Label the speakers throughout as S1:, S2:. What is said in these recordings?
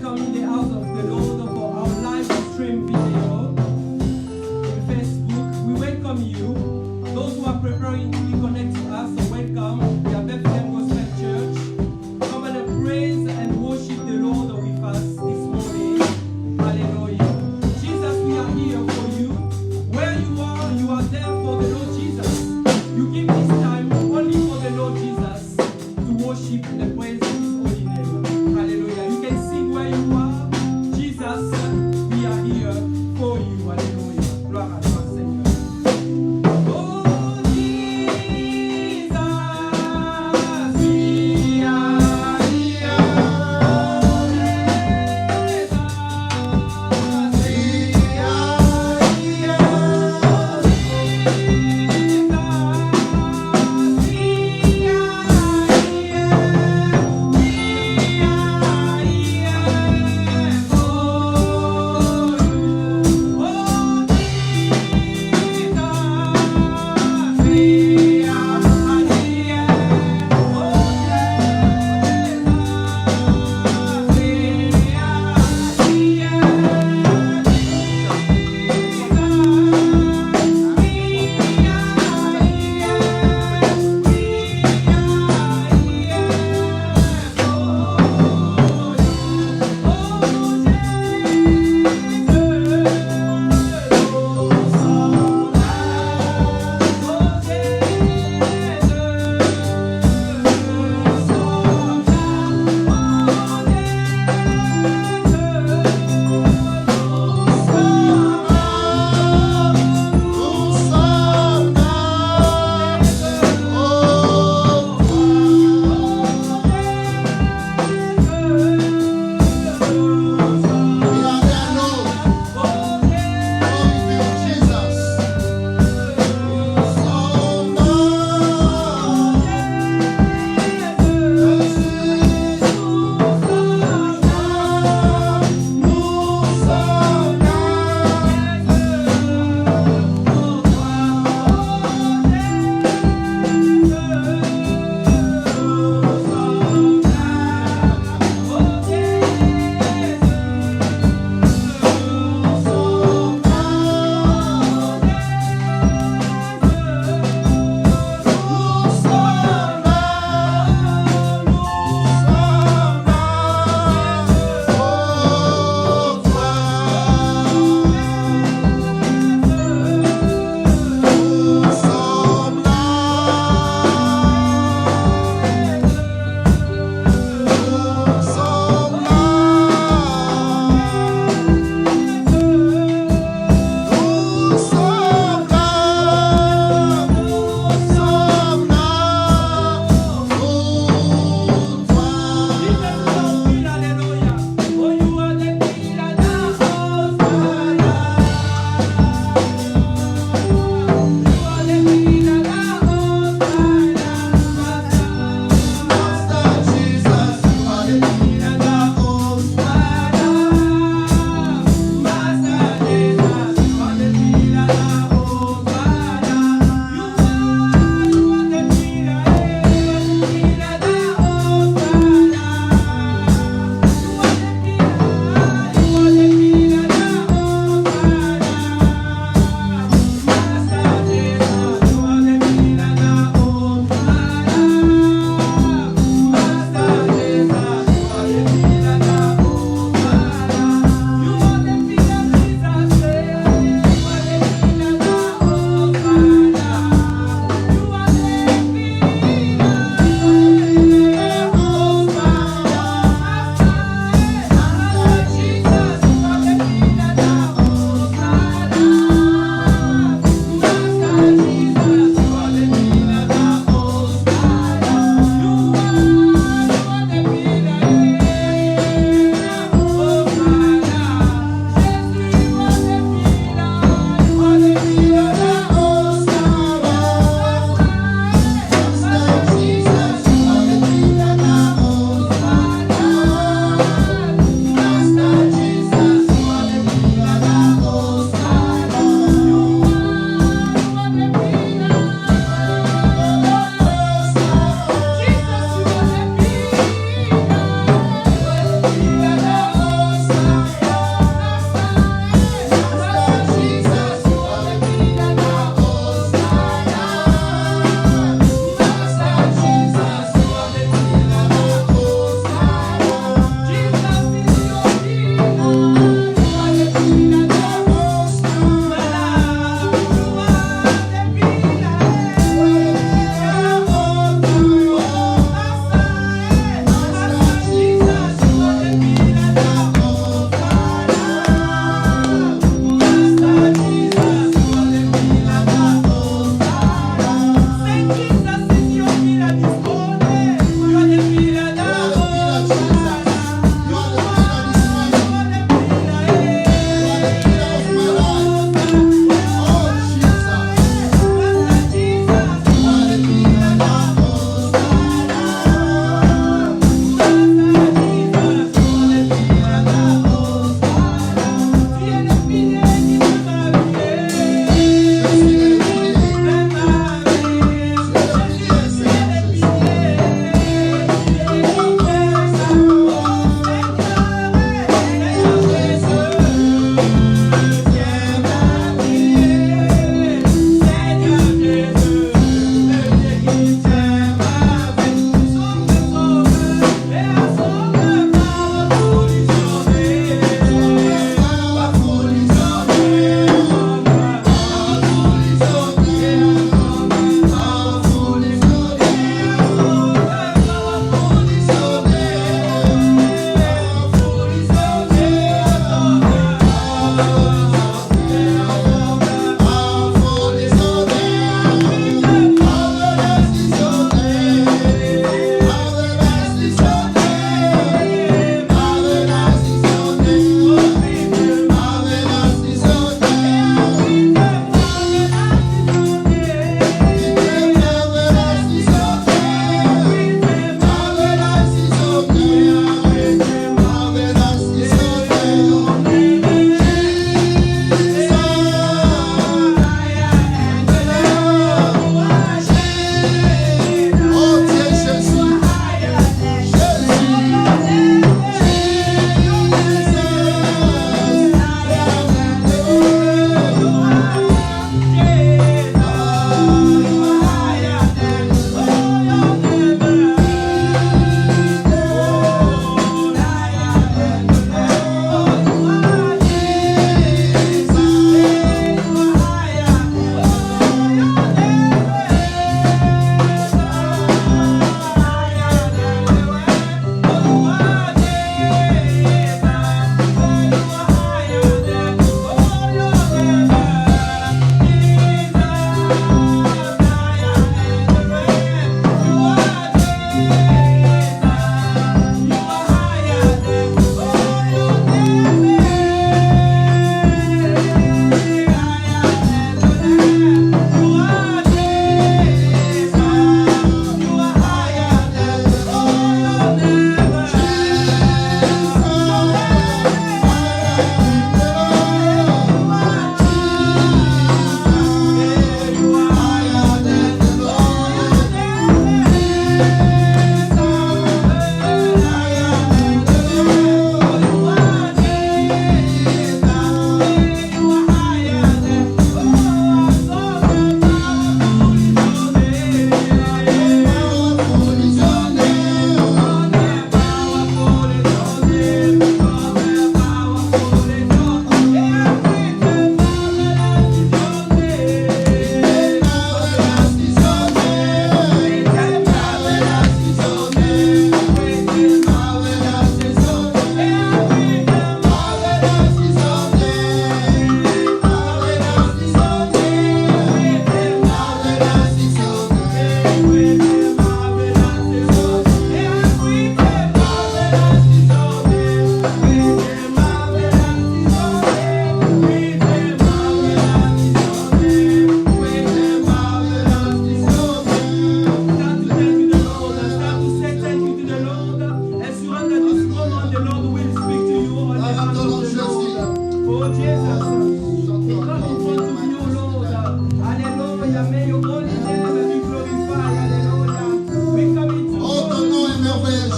S1: welcome in the house of the Lord for our live stream video on Facebook. We welcome you. Those who are preparing to connect to us, so welcome. We are Bethlehem Gospel Church. Come and praise and worship the Lord with us this morning. Hallelujah. Jesus, we are here for you. Where you are there for the Lord Jesus. You give this time only for the Lord Jesus to worship and praise His holy name. Hallelujah. You can sing where you are. Jesus, we are here for you. Hallelujah. Gloire à toi, Seigneur. Oh, Jesus, we are here. Oh, Jesus, we are here. Oh, Jesus, we are here.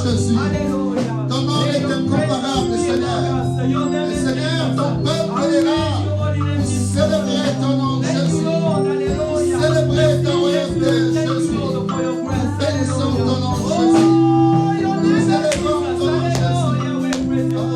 S2: Jésus.
S1: Alléluia.
S2: Ton nom est incomparable, Seigneur. Et Seigneur, ton peuple est là pour célébrer ton nom, Jésus. Célébrer ta royauté, Jésus. Bénissons ton nom, Jésus. Nous célébrons ton nom, Jésus.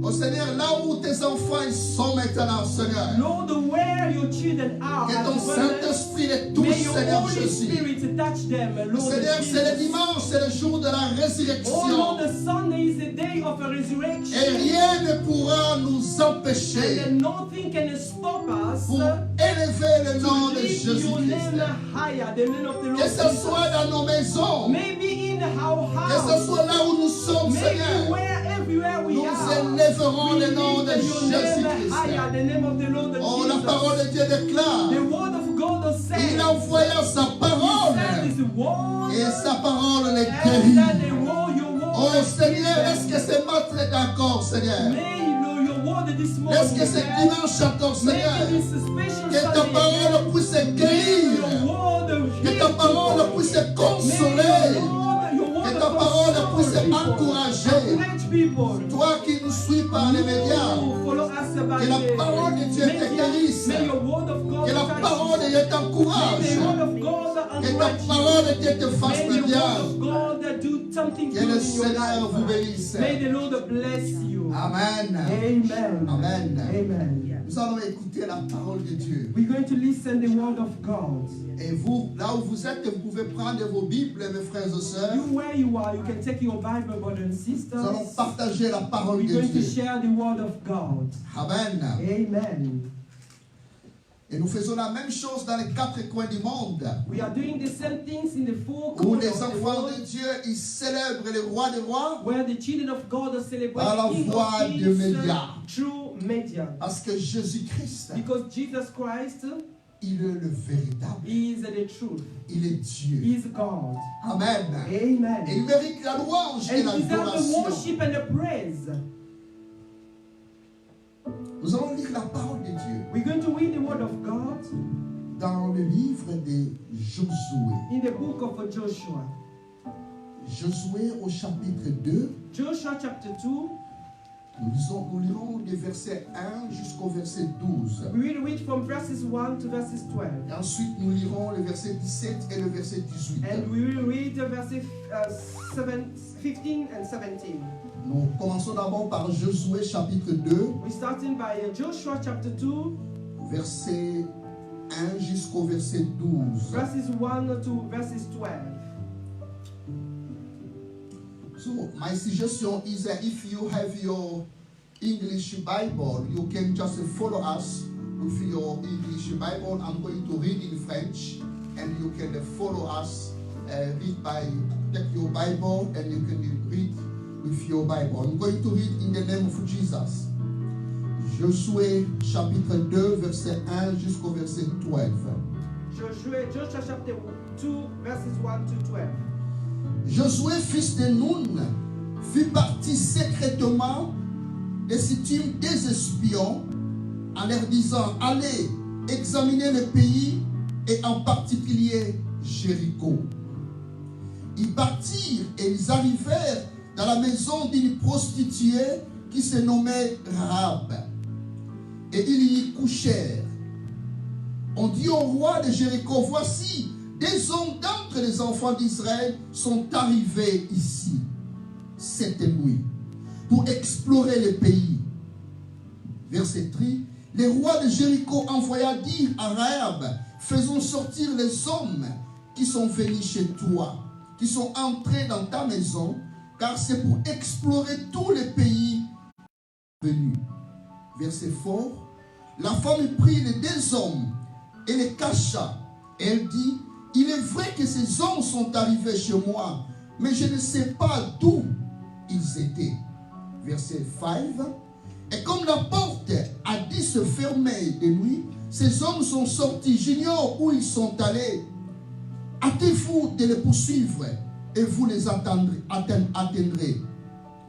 S2: Oh Seigneur, là où tes enfants ils sont maintenant, Seigneur.
S1: Lord, where your children are,
S2: que ton Saint-Esprit les touche, Seigneur Jésus. Seigneur, c'est le dimanche, c'est le jour de la résurrection.
S1: Oh Lord, the Sunday is the day of a resurrection.
S2: Et rien ne pourra nous empêcher
S1: and nothing can stop us
S2: pour élever le nom de Jésus-Christ. Que ce soit dans nos maisons,
S1: maybe in our house,
S2: que ce soit là où nous sommes, Seigneur. Nous élèverons le nom de Jésus-Christ. Oh, la parole de Dieu déclare. Il envoya sa parole. Et sa parole les guérit. Oh Seigneur, est-ce que c'est notre d'accord, Seigneur? Est-ce que c'est dimanche encore, Seigneur? Que ta parole puisse guérir. Que ta parole puisse consoler. Que ta parole puisse encourager. Toi qui nous suis par les médias, que la parole de Dieu te guérisse. Que la parole de Dieu t'encourage. Que ta parole de Dieu te fasse du bien. Que le Seigneur vous bénisse. Amen.
S1: Amen.
S2: Amen.
S1: Amen.
S2: Nous allons écouter la parole de Dieu.
S1: We're going to listen the word of God.
S2: Et vous, là où vous êtes, vous pouvez prendre vos Bibles, mes frères et sœurs.
S1: You where you are, you can take your Bible, brothers and sisters.
S2: Nous allons partager la parole de
S1: Dieu. We're going to
S2: Dieu.
S1: share the word of God.
S2: Amen.
S1: Amen.
S2: Et nous faisons la même chose dans les quatre coins du monde.
S1: We are doing the same things in the four
S2: Où
S1: corners
S2: les
S1: of the
S2: enfants
S1: world,
S2: de Dieu, ils célèbrent le roi des rois.
S1: where the children of God are celebrating
S2: Par la
S1: King
S2: voie
S1: of
S2: de
S1: Kings
S2: médias.
S1: through media.
S2: Parce que Jésus-Christ,
S1: Because Jesus Christ
S2: il est le véritable.
S1: is the truth.
S2: Il est Dieu.
S1: He is God.
S2: Amen.
S1: Amen.
S2: Et il mérite la louange et
S1: And he deserves the
S2: l'adoration.
S1: worship and the praise.
S2: Nous allons lire la parole de Dieu
S1: We're going to read the word of God
S2: dans le livre de Josué.
S1: in the book of Joshua.
S2: Josué au chapitre 2.
S1: Joshua chapter 2.
S2: Nous lirons des versets 1 jusqu'au verset 12.
S1: We will read from verses 1 to verses 12.
S2: Et ensuite, nous lirons le verset 17 et le verset 18.
S1: And we will read the verses 15 and 17.
S2: Nous commençons d'abord par Josué chapitre 2.
S1: We're starting by Joshua chapter 2.
S2: Verset 1 jusqu'au verset 12.
S1: Verses 1 to verses 12.
S2: So, my suggestion is that if you have your English Bible, you can just follow us with your English Bible. I'm going to read in French, and you can follow us, read by, take your Bible, and you can read with your Bible. I'm going to read in the name of Jesus. Josué chapitre 2, verset 1 jusqu'au verset 12.
S1: Joshua chapter 2, verses 1 to 12.
S2: Josué, fils de Nun, fit partie secrètement de Sittim des espions en leur disant: allez examiner le pays et en particulier Jéricho. Ils partirent et ils arrivèrent dans la maison d'une prostituée qui se nommait Rahab. Et ils y couchèrent. On dit au roi de Jéricho: voici, des hommes d'entre les enfants d'Israël sont arrivés ici cette nuit pour explorer le pays. Verset 3. Le roi de Jéricho envoya dire à Rahab: faisons sortir les hommes qui sont venus chez toi, qui sont entrés dans ta maison, car c'est pour explorer tous les pays venus. Verset fort. La femme prit les deux hommes et les cacha. Elle dit: il est vrai que ces hommes sont arrivés chez moi, mais je ne sais pas d'où ils étaient. Verset 5. Et comme la porte a dû se fermer de nuit, ces hommes sont sortis. J'ignore où ils sont allés. Hâtez-vous de les poursuivre et vous les atteindrez.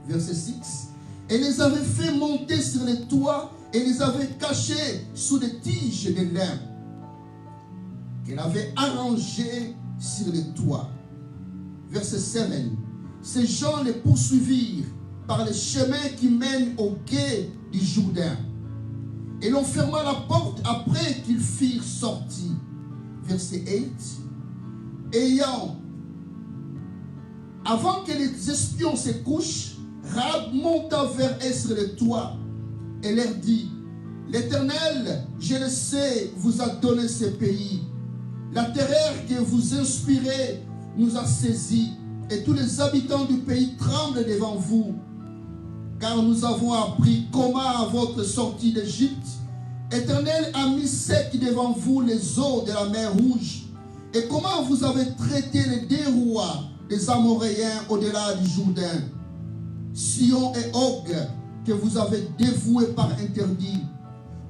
S2: Verset 6. Et les avait fait monter sur les toits et les avait cachés sous des tiges de lin qu'elle avait arrangées sur les toits. Verset 7. Ces gens les poursuivirent par les chemins qui mènent au quai du Jourdain. Et l'on ferma la porte après qu'ils firent sortir. Verset 8. Avant que les espions se couchent, Rahab monta vers eux sur le toit et leur dit: l'Éternel, je le sais, vous a donné ce pays. La terreur que vous inspirez nous a saisis, et tous les habitants du pays tremblent devant vous. Car nous avons appris comment à votre sortie d'Égypte, l'Éternel a mis sec devant vous les eaux de la mer Rouge, et comment vous avez traité les deux rois des Amoréens au-delà du Jourdain, Sion et Og, que vous avez dévoués par interdit.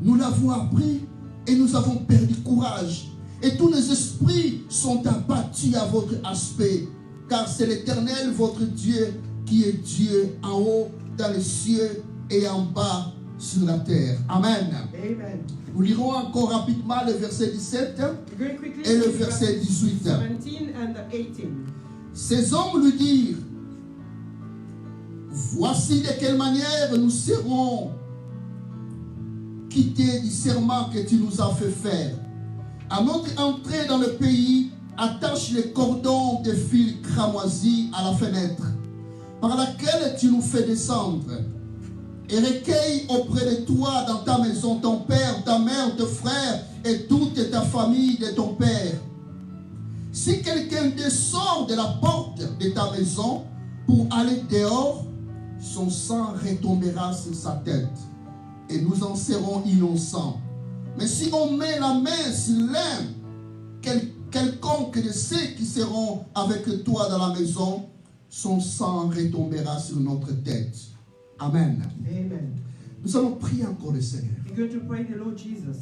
S2: Nous l'avons appris et nous avons perdu courage, et tous les esprits sont abattus à votre aspect, car c'est l'Éternel votre Dieu qui est Dieu en haut dans les cieux et en bas sur la terre. Amen.
S1: Amen.
S2: Nous lirons encore rapidement le verset 17 et le verset 18. Ces hommes lui dirent: voici de quelle manière nous serons quittés du serment que tu nous as fait faire. À notre entrée dans le pays, attache les cordons de fil cramoisis à la fenêtre par laquelle tu nous fais descendre, et recueille auprès de toi dans ta maison ton père, ta mère, tes frères et toute ta famille de ton père. Si quelqu'un sort de la porte de ta maison pour aller dehors, son sang retombera sur sa tête et nous en serons innocents. Mais si on met la main sur l'un, quelconque de ceux qui seront avec toi dans la maison, son sang retombera sur notre tête. Amen.
S1: Amen.
S2: Nous allons prier encore le Seigneur.
S1: We're going to pray the Lord Jesus.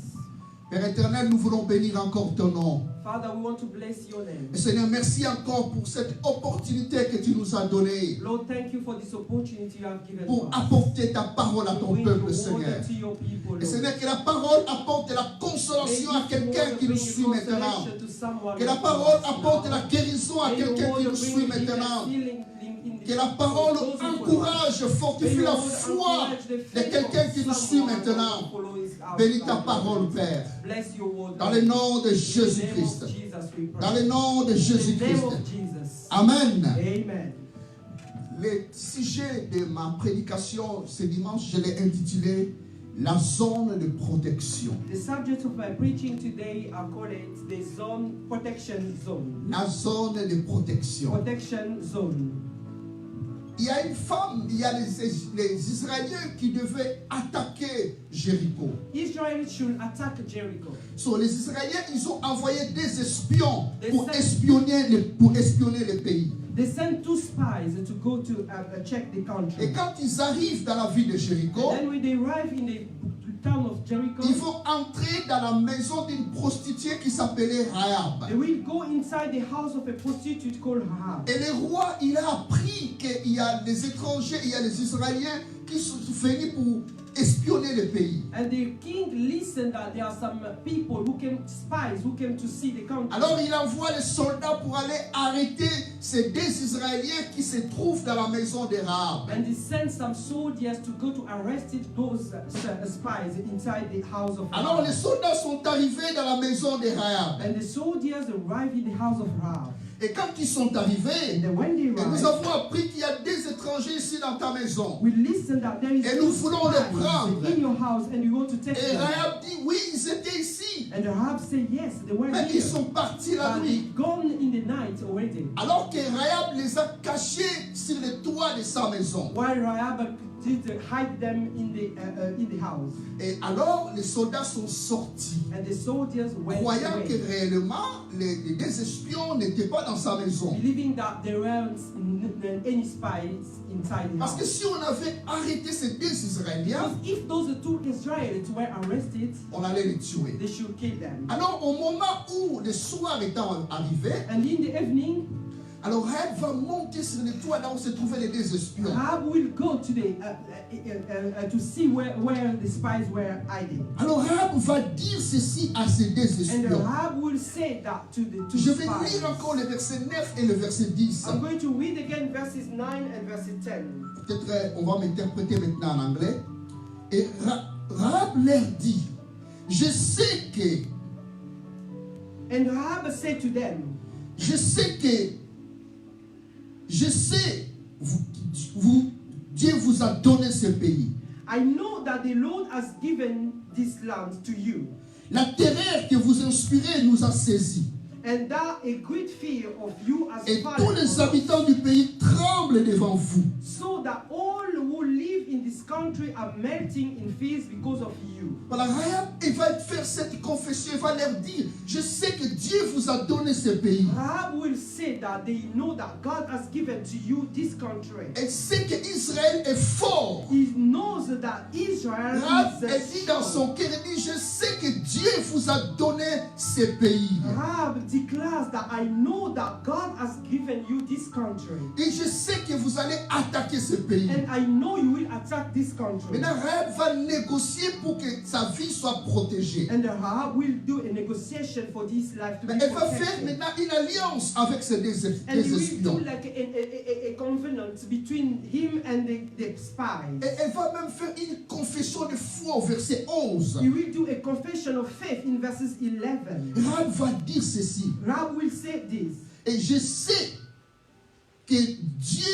S2: Père éternel, nous voulons bénir encore ton nom.
S1: Father, we want to bless your name.
S2: Et Seigneur, merci encore pour cette opportunité que tu nous as donnée.
S1: Lord, thank you for this opportunity you have given
S2: Pour
S1: us.
S2: apporter ta parole à ton peuple, Seigneur.
S1: To your people,
S2: Et Seigneur, que la parole apporte de la consolation à quelqu'un qui nous suit maintenant. Que la parole apporte de la guérison à quelqu'un qui nous suit maintenant. Que la parole encourage, fortifie la foi de quelqu'un qui nous suit maintenant. Bénis ta parole, Père. Dans le nom de Jésus-Christ. Dans le nom de Jésus-Christ. Amen. Le sujet de ma prédication ce dimanche, je l'ai intitulé la zone de protection.
S1: The subject of my preaching today, I call it the zone, protection zone.
S2: La zone de protection.
S1: Protection zone.
S2: Il y a une femme, il y a les Israéliens qui devaient attaquer Jéricho.
S1: Israel should attack Jericho.
S2: So, les Israéliens, ils ont envoyé des espions pour espionner le pays.
S1: They sent 2 spies to go to check the country.
S2: Et quand ils arrivent dans la ville de Jéricho,
S1: And then when they arrive in the town of Jericho.
S2: Ils vont entrer dans la maison d'une prostituée qui s'appelait Rahab.
S1: They will go inside the house of a prostitute called Rahab.
S2: Et le roi, il a appris qu'il y a des étrangers, il y a des Israéliens qui sont venus pour espionner le pays.
S1: And the king listened that there are some people who came, spies who came to see the country.
S2: Alors il envoie les soldats pour aller arrêter ces deux Israéliens qui se trouvent dans la maison de Rahab.
S1: And he sent some soldiers to go to arrest those spies inside the house of Rahab.
S2: Alors les soldats sont arrivés dans la maison de Rahab.
S1: And the soldiers arrived in the house of Rahab.
S2: Et quand ils sont arrivés,
S1: And when they
S2: et nous
S1: arrived,
S2: avons appris qu'il y a des étrangers ici dans ta maison.
S1: we listened that there is
S2: Et nous voulons les prendre.
S1: in your house and we want to take
S2: Et
S1: them.
S2: Rahab dit, oui, ils étaient ici.
S1: And Rahab said yes, they were
S2: Mais
S1: here.
S2: ils sont partis la
S1: But
S2: nuit.
S1: they'd gone in the night already.
S2: Alors que Rahab les a cachés sur le toit de sa maison.
S1: While Rahab did hide them in the house.
S2: Et alors les soldats sont sortis,
S1: And the soldiers went
S2: croyant que
S1: away,
S2: réellement les deux espions n'étaient pas dans sa maison.
S1: believing that there weren't any spies inside the
S2: Parce que
S1: house.
S2: si on avait arrêté ces deux Israéliens,
S1: Because if those two Israelites were arrested,
S2: on allait les tuer.
S1: they should kill them.
S2: Alors au moment où le soir étant arrivé,
S1: And in the evening,
S2: alors Rahab va monter sur le toit là où se trouvaient les deux espions.
S1: Rahab will go to the to see where the spies were hiding.
S2: Alors Rahab va dire ceci à ces deux
S1: And
S2: espions.
S1: Rahab will say that to the two
S2: Je vais
S1: spies.
S2: lire encore le verset 9 et le verset 10.
S1: I'm going to read again verses 9 and verse 10.
S2: Peut-être on va m'interpréter maintenant en anglais. Et Rahab leur dit, je sais que,
S1: And Rahab said to them,
S2: Dieu vous a donné ce pays.
S1: I know that the Lord has given this land to you,
S2: La terreur que vous inspirez nous a saisis.
S1: and that a great fear of you has
S2: Et
S1: fallen
S2: tous
S1: on
S2: les
S1: us,
S2: habitants du pays tremblent devant vous.
S1: so that all who live in this country are melting in fear because of you.
S2: Voilà, Rahab, il va faire cette confession, il va leur dire, je sais que Dieu vous a donné ce pays.
S1: Rahab will say that they know that God has given to you this country.
S2: Elle sait que Israël est fort.
S1: He knows that Israel
S2: Rahab,
S1: is
S2: elle dit dans
S1: strong.
S2: son cœur, elle dit, je sais que Dieu vous a donné ce pays.
S1: Rahab declares that I know that God has given you this country.
S2: Et je sais que vous allez attaquer ce pays.
S1: And I know you will attack this country.
S2: Maintenant, Rahab va négocier pour que sa vie soit protégée.
S1: And Rahab will do a negotiation for this life to be
S2: Mais elle va faire
S1: protected.
S2: maintenant une alliance avec ces deux
S1: And he will
S2: espions.
S1: do like a covenant between him and the spies.
S2: Et elle va même faire une confession de foi au verset 11.
S1: He will do a confession of faith in verses 11.
S2: Rahab va dire ceci.
S1: Rahab will say this.
S2: Et je sais que Dieu,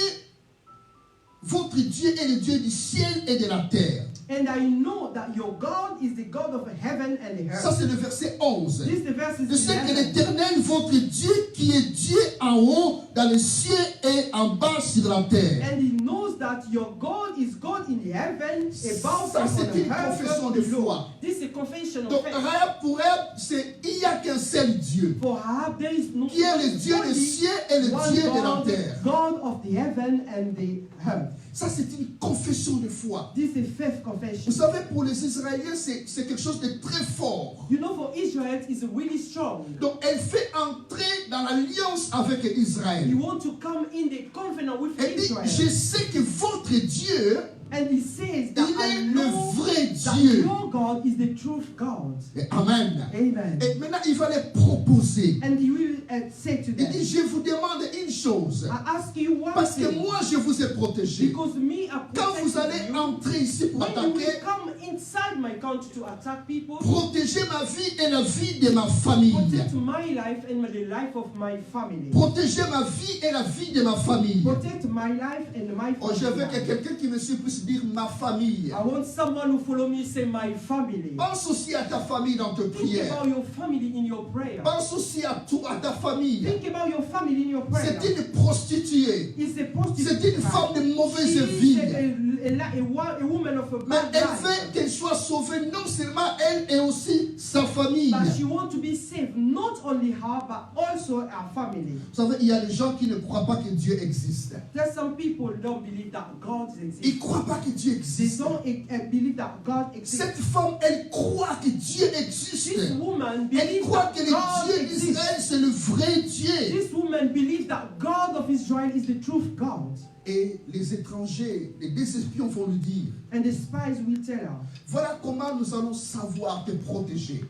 S2: votre Dieu est le Dieu du ciel et de la terre.
S1: And I know that your God is the God of heaven and the
S2: Ça
S1: earth.
S2: c'est le verset 11.
S1: This is the verses
S2: Je sais que
S1: 11.
S2: l'Éternel, votre Dieu, qui est Dieu en haut, dans les cieux et en bas sur la terre.
S1: And he knows that your God is God in the heaven, above
S2: Ça,
S1: and
S2: c'est
S1: on the
S2: une
S1: earth,
S2: confession
S1: God
S2: de
S1: below.
S2: foi.
S1: This is a confession of
S2: Donc
S1: faith.
S2: Rahab, pour elle, il n'y a qu'un seul Dieu,
S1: For Rahab, there is no
S2: qui est le Dieu
S1: only
S2: des cieux et le
S1: one
S2: Dieu de la
S1: God,
S2: terre.
S1: God of the heaven and the earth.
S2: Ça, c'est une confession de foi.
S1: This is faith
S2: Vous
S1: confession.
S2: savez, pour les Israéliens, c'est quelque chose de très fort.
S1: You know, for Israel, it's really strong.
S2: Donc, elle fait entrer dans l'alliance avec
S1: You
S2: Israël.
S1: want to come in the covenant with
S2: Elle dit,
S1: Israel.
S2: je sais que votre Dieu,
S1: And he says that
S2: il
S1: I
S2: est le
S1: know
S2: vrai
S1: that
S2: Dieu.
S1: your God is the truth God.
S2: Et Amen.
S1: Amen.
S2: Et maintenant, il va les proposer.
S1: And he will say to
S2: Il
S1: them,
S2: dit, je vous demande une chose.
S1: I ask you one
S2: Parce que
S1: thing,
S2: moi, je vous ai protégé.
S1: because me I
S2: Quand vous allez
S1: protected you.
S2: entrer ici pour
S1: When you will
S2: attaquer,
S1: come inside my country to attack people,
S2: protégez ma vie et la vie de ma famille.
S1: protect my life and the life of my family.
S2: Protégez ma vie et la vie de ma famille.
S1: Protect my life and my
S2: Oh, je veux que
S1: family.
S2: quelqu'un qui me suit puisse dire ma famille.
S1: I want someone who follow me say my family.
S2: Pense aussi à ta famille dans tes
S1: Think
S2: prières.
S1: about your family in your prayer.
S2: Pense aussi à ta famille.
S1: Think about your family in your prayer.
S2: C'est une prostituée.
S1: It's a prostitute.
S2: C'est une femme de mauvaise
S1: She
S2: vie.
S1: is a woman of a
S2: Mais
S1: bad
S2: elle
S1: life.
S2: veut qu'elle soit sauvée, non seulement elle, et aussi sa famille.
S1: But she wants to be saved, not
S3: not only her, but also our family.
S2: Vous savez, il y a des gens qui ne croient pas que Dieu existe.
S3: There's some people don't believe that God exists.
S2: Ils ne croient pas que Dieu
S3: They
S2: existe.
S3: don't believe that God exists.
S2: Cette femme, elle croit que Dieu existe.
S3: This woman
S2: Elle
S3: believes
S2: croit
S3: that
S2: que le
S3: God
S2: Dieu
S3: exists.
S2: d'Israël, c'est le vrai Dieu.
S3: This woman believes that God of Israel is the truth God.
S2: Et les étrangers, les deux espions vont lui dire,
S3: And the spies will tell her,
S2: voilà comment nous allons savoir te protéger.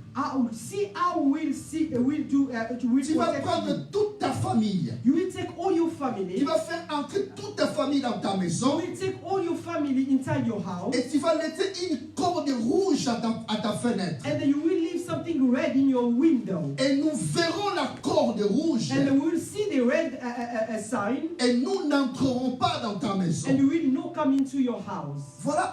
S3: see how we'll
S2: Tu vas
S3: protect
S2: prendre
S3: you.
S2: toute ta famille.
S3: You will take all your
S2: Tu
S3: family.
S2: vas faire entrer toute ta famille dans ta
S3: You
S2: maison.
S3: will take all your family inside your house.
S2: Et tu vas laisser une corde rouge à ta fenêtre.
S3: And then you will leave something red in your window.
S2: Et nous verrons la corde rouge.
S3: And we will see the red sign.
S2: Et nous n'entrerons pas dans ta maison.
S3: And you will not come into your house.
S2: Voilà.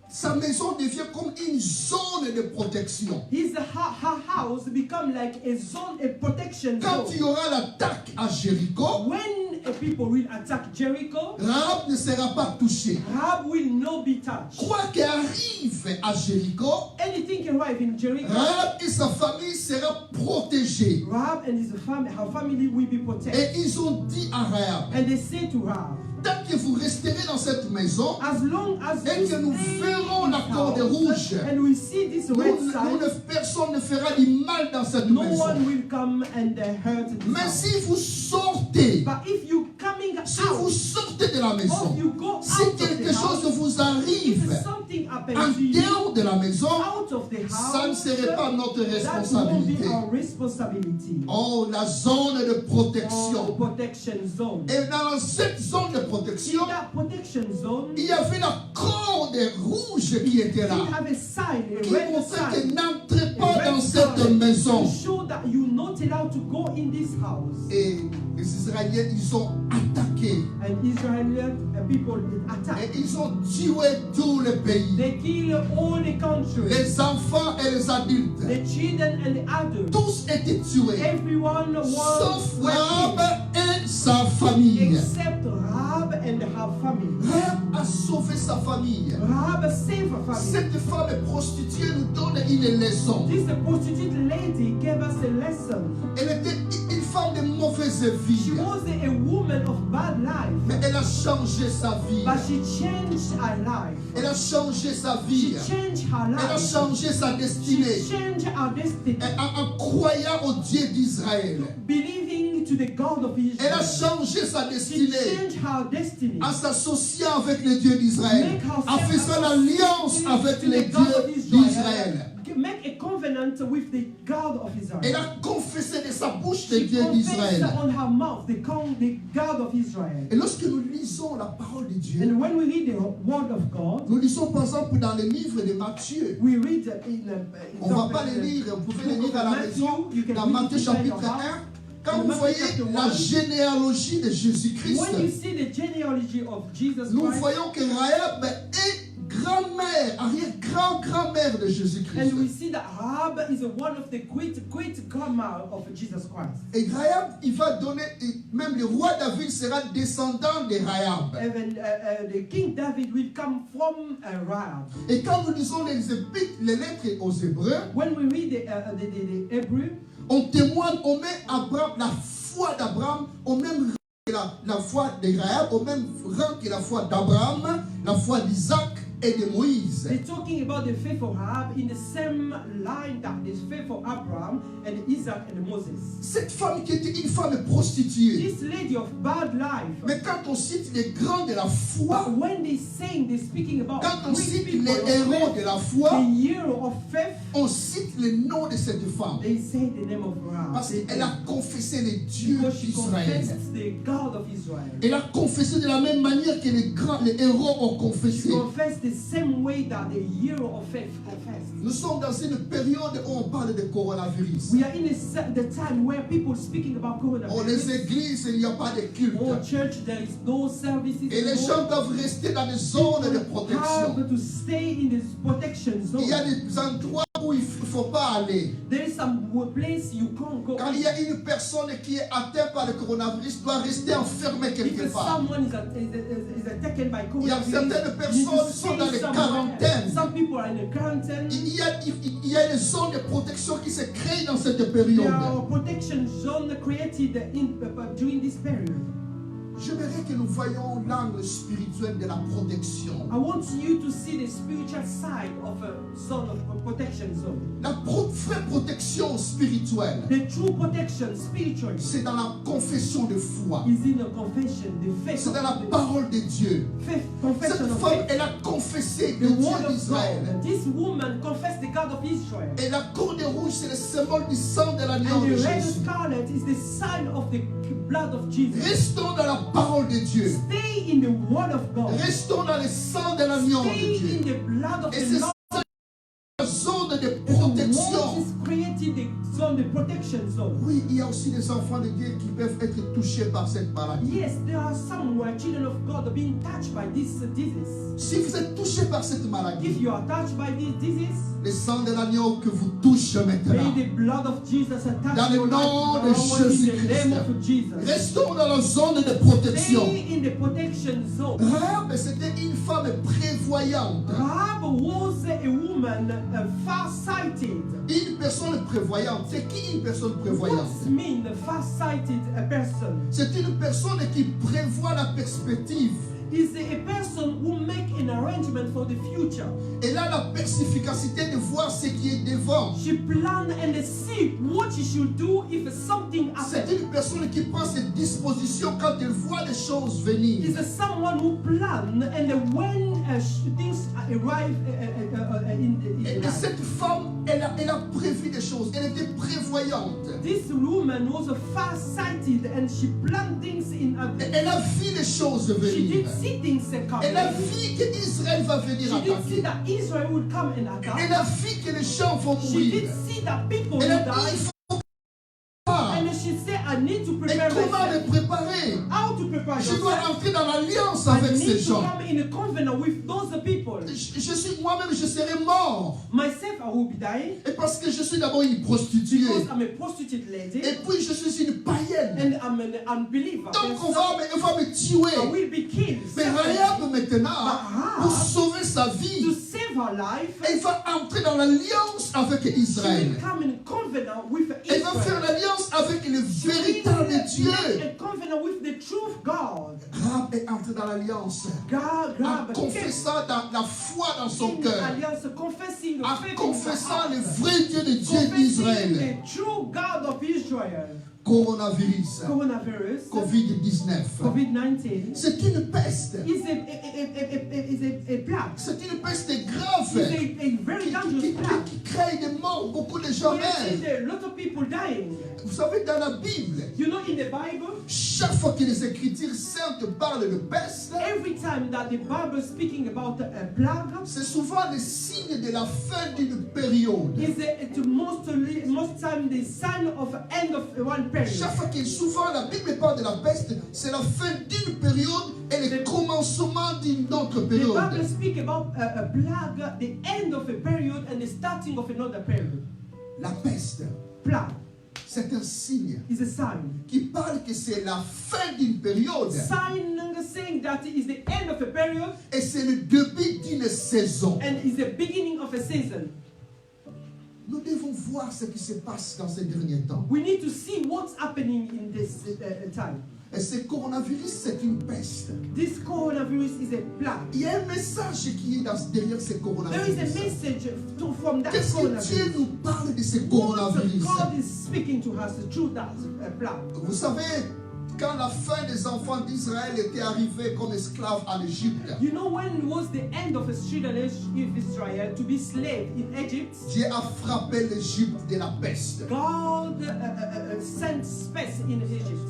S2: Sa maison devient comme une zone de protection.
S3: Her house become like a protection
S2: Quand il y
S3: zone.
S2: aura l'attaque à Jéricho,
S3: When people will attack Jericho,
S2: Rahab ne sera pas touchée.
S3: Rahab will not be touched.
S2: Quoi qu'arrive à Jéricho,
S3: Anything can arrive in Jericho.
S2: Rahab et sa famille seront protégées.
S3: Rahab and her family will be protected.
S2: Et ils ont dit à Rahab,
S3: And they say to Rahab,
S2: tant que vous resterez dans cette maison,
S3: as long as
S2: et
S3: you
S2: que nous
S3: stay
S2: verrons
S3: in
S2: la corde
S3: house,
S2: rouge,
S3: and we see this red sign,
S2: personne ne fera du mal dans cette
S3: no
S2: maison.
S3: one will come and hurt this
S2: Mais
S3: house.
S2: si vous sortez,
S3: But if you coming
S2: si vous
S3: out,
S2: sortez de la maison,
S3: or you go
S2: si
S3: out of
S2: quelque
S3: the
S2: chose
S3: house,
S2: vous arrive
S3: if something happens
S2: en
S3: to you
S2: dehors de la maison,
S3: out of the
S2: ça ne
S3: house,
S2: serait pas notre
S3: that won't
S2: responsabilité.
S3: be our responsibility.
S2: Oh, la zone de
S3: Or
S2: protection.
S3: protection zone.
S2: Et dans cette zone de
S3: In
S2: protection,
S3: that protection zone,
S2: il y avait la corde rouge qui était là,
S3: you have a sign, a
S2: qui
S3: red
S2: montrait que
S3: sign,
S2: n'entrez
S3: a
S2: pas
S3: red
S2: dans cette
S3: sign
S2: maison.
S3: to show that you're not allowed to go in this house.
S2: Et les Israéliens, ils ont attaqué.
S3: And Israeli people
S2: Et
S3: attack.
S2: ils ont tué tout le pays.
S3: They kill all the country,
S2: Les enfants et les adultes.
S3: the children and the adults.
S2: Tous étaient tués.
S3: Everyone
S2: Sauf
S3: was
S2: Rahab
S3: killed,
S2: et sa famille.
S3: except Rahab and her family.
S2: Rahab a sauvé sa famille.
S3: Rahab saved her family.
S2: Cette femme prostituée nous donne une leçon.
S3: This prostitute lady gave us a lesson.
S2: Elle était une femme de mauvaise
S3: She
S2: vie.
S3: was a woman of bad life,
S2: Mais elle a changé sa vie.
S3: but she changed her life.
S2: Elle a changé sa
S3: She
S2: vie.
S3: changed her
S2: Elle a
S3: life.
S2: changé sa
S3: She
S2: destinée.
S3: changed her destiny,
S2: En croyant au Dieu d'Israël.
S3: believing to the God of
S2: Elle a
S3: Israel.
S2: changé sa
S3: She
S2: destinée.
S3: changed her destiny.
S2: En s'associant avec le Dieu d'Israël. En faisant l'alliance avec
S3: to
S2: le
S3: the God of
S2: Dieu d'Israël.
S3: Israel. Make a covenant with the God of
S2: Elle
S3: Israel.
S2: a confessé de sa bouche le
S3: She
S2: Dieu
S3: confessed
S2: d'Israël.
S3: on her mouth the God of Israel.
S2: Et lorsque nous lisons la parole de Dieu,
S3: And when we read the word of God,
S2: nous lisons par exemple dans le livre de Matthieu.
S3: we read in
S2: On ne va pas les lire, vous pouvez les lire à la maison, dans Matthieu chapitre 1. Quand vous voyez la généalogie de Jésus-Christ,
S3: when you see the genealogy of Jesus
S2: nous
S3: Christ,
S2: voyons que Rahab est grand-mère, arrière-grand-grand-mère de
S3: and we
S2: Jésus-Christ.
S3: see that Rahab is one of the great grandma of Jesus Christ.
S2: Et Rahab, il va donner, même le roi David sera descendant de Rahab.
S3: Even the King David will come from Rahab.
S2: Et quand nous lisons les épîtres, les lettres aux Hébreux,
S3: When we read the Hebrew,
S2: on témoigne, on met Abraham, la foi d'Abraham au même rang que la foi de Rahab, au même rang que la foi d'Abraham, la foi d'Isaac et de Moïse.
S3: they're talking about the faith of Rahab in the same line that the faith of Abraham and Isaac and Moses.
S2: Cette femme qui était une femme prostituée.
S3: This lady of bad life.
S2: Mais quand on cite les grands de la foi,
S3: But when they're speaking about
S2: quand on
S3: great
S2: cite
S3: people
S2: les
S3: of
S2: héros
S3: faith,
S2: de la
S3: the
S2: foi,
S3: hero of faith,
S2: on cite le nom de cette femme.
S3: they say the name of Rahab.
S2: Parce qu'elle a confessé les dieux
S3: Because she
S2: d'Israël.
S3: confessed the God of Israel.
S2: Elle a confessé de la même manière que les héros ont confessé.
S3: She confessed the same way that the hero of faith confessed.
S2: Nous sommes dans une période où on parle de coronavirus.
S3: We are in the time where people speaking about
S2: Oh, les
S3: coronavirus.
S2: églises, il n'y a pas de culte.
S3: Oh, church, there is no services.
S2: Et les
S3: anymore.
S2: gens doivent rester dans des zones de
S3: People
S2: protection.
S3: have to stay in this protection zone.
S2: Il y a des endroits où il ne faut pas aller.
S3: There is some place you can't go.
S2: Quand il y a une personne qui est atteinte par le coronavirus, doit rester enfermée quelque
S3: If
S2: part.
S3: someone is taken by
S2: Il y a
S3: COVID,
S2: certaines personnes qui sont dans les quarantaines.
S3: Some people are in a quarantine.
S2: Il y a une zone de protection qui se crée dans cette
S3: There
S2: période.
S3: are protection zone created during this period.
S2: J'aimerais que nous voyions l'angle spirituel de la protection.
S3: I want you to see the spiritual side of a zone of a protection zone.
S2: La vraie protection spirituelle,
S3: The true protection spiritually
S2: c'est dans la confession de foi.
S3: is in the confession, the faith.
S2: C'est dans la parole de Dieu.
S3: Faith,
S2: Cette
S3: confession of
S2: femme,
S3: faith.
S2: elle a confessé
S3: The
S2: le Dieu
S3: word of
S2: d'Israël.
S3: God. This woman confessed the God of Israel.
S2: Et la corde rouge, c'est le symbole du sang de l'agneau
S3: And
S2: de
S3: the red
S2: Jésus.
S3: scarlet is the sign of the blood of Jesus.
S2: Restons dans la parole de Dieu.
S3: Stay in the word of God.
S2: Restons dans le sang de l'agneau de
S3: Stay in
S2: Dieu.
S3: the blood of
S2: Et
S3: the
S2: c'est
S3: Lord.
S2: la zone de
S3: The word
S2: protection.
S3: is created the zone, the protection zone.
S2: Oui, il y a aussi des enfants de Dieu qui peuvent être touchés par cette maladie.
S3: Yes, there are some who are children of God being touched by this disease.
S2: Si vous êtes touché par cette
S3: If
S2: maladie,
S3: you are touched by this disease,
S2: le sang de l'agneau que vous touche maintenant.
S3: may the blood of Jesus touch
S2: Dans le
S3: your
S2: nom
S3: life
S2: de
S3: now in the
S2: Jésus-Christ.
S3: name of Jesus.
S2: Restons dans la zone de protection.
S3: Stay in the protection zone.
S2: Rahab, c'était une femme prévoyante.
S3: Rahab was a woman far-sighted.
S2: Une personne prévoyante. C'est qui une personne prévoyante?
S3: What mean far-sighted a person?
S2: C'est une personne qui prévoit la perspective.
S3: Is a person who make an arrangement for the future.
S2: Elle a la perspicacité de voir ce qui est devant.
S3: She plan and see what she should do if something
S2: C'est
S3: happens.
S2: une personne qui prend ses dispositions quand elle voit les choses venir.
S3: Is someone who plan and when things arrive in
S2: Et
S3: life.
S2: cette femme, elle a prévu des choses. Elle était prévoyante.
S3: This woman was far-sighted and she planned things in
S2: Et
S3: advance.
S2: elle a vu les choses
S3: She
S2: venir.
S3: did see things coming.
S2: Elle a vu qu'Israël va venir
S3: She did see
S2: attaquer.
S3: that Israel would come and
S2: Elle
S3: attack.
S2: a vu que les gens vont
S3: She
S2: mourir.
S3: did see that people would
S2: Elle a dit, il
S3: die.
S2: faut pas.
S3: And she said, I need to
S2: Et
S3: prepare
S2: comment
S3: myself.
S2: me préparer?
S3: How to prepare
S2: Je dois
S3: yourself?
S2: entrer dans l'alliance
S3: I
S2: avec ces
S3: need to
S2: gens.
S3: come in a covenant with those people.
S2: Je suis moi-même, je serai mort.
S3: Myself, I will be dying
S2: Et parce que je suis d'abord une prostituée.
S3: because I'm a prostitute lady
S2: Et puis je suis une païenne.
S3: and I'm an unbeliever.
S2: Donc
S3: And
S2: on va me
S3: I
S2: tuer.
S3: will be killed.
S2: Mais Rahab maintenant,
S3: Rahab,
S2: pour sauver sa
S3: To
S2: vie,
S3: save her life,
S2: elle va entrer dans l'alliance avec
S3: she
S2: Israël.
S3: will come in covenant with
S2: Elle va faire
S3: Israel.
S2: l'alliance avec le
S3: She will
S2: véritable
S3: make
S2: Dieu.
S3: a covenant with the truth God.
S2: Rahab est entrée dans l'alliance.
S3: God,
S2: En confessant la foi dans son
S3: in
S2: cœur.
S3: alliance, confessing the
S2: En
S3: faith in her
S2: confessant le
S3: heart.
S2: vrai Dieu de Dieu
S3: Confessing
S2: d'Israël.
S3: the true God of Israel.
S2: Coronavirus.
S3: Coronavirus,
S2: Covid-19.
S3: COVID-19,
S2: C'est une peste.
S3: is a plague.
S2: C'est une peste grave.
S3: It's a very dangerous plague.
S2: Qui crée des morts. Beaucoup de gens
S3: We have seen
S2: meurent.
S3: a lot of people dying.
S2: Vous savez, dans la Bible,
S3: You know, in the Bible,
S2: chaque fois que les Écritures saintes parlent de peste,
S3: every time that the Bible is speaking about a plague,
S2: c'est souvent le signe de la fin d'une période.
S3: is most time the sign of end of one period.
S2: Chaque fois que souvent la Bible parle de la peste, c'est la fin d'une période et le commencement d'une autre
S3: The
S2: période.
S3: Bible speaks about a plague, the end of a period and the starting of another period.
S2: La peste,
S3: Plague
S2: c'est un signe
S3: is a sign.
S2: qui parle que c'est la fin d'une période
S3: Sign saying that it is the end of a period
S2: et c'est le début d'une saison.
S3: and is the beginning of a season.
S2: Nous devons voir ce qui se passe dans ces derniers temps.
S3: We need to see what's happening in this time.
S2: Et ce coronavirus, c'est une peste.
S3: This coronavirus is a plague.
S2: Il y a un message qui est derrière ce
S3: There is a
S2: coronavirus.
S3: message from that
S2: Qu'est-ce que Dieu
S3: coronavirus.
S2: nous parle de ce
S3: What
S2: coronavirus?
S3: God is speaking to us through that plague.
S2: Vous savez, quand la fin des enfants d'Israël était arrivée comme esclaves en Égypte,
S3: You know when was the end of the children of Israel to be slave in Egypt?
S2: Dieu a frappé l'Égypte de la peste
S3: God sent pest in Egypt,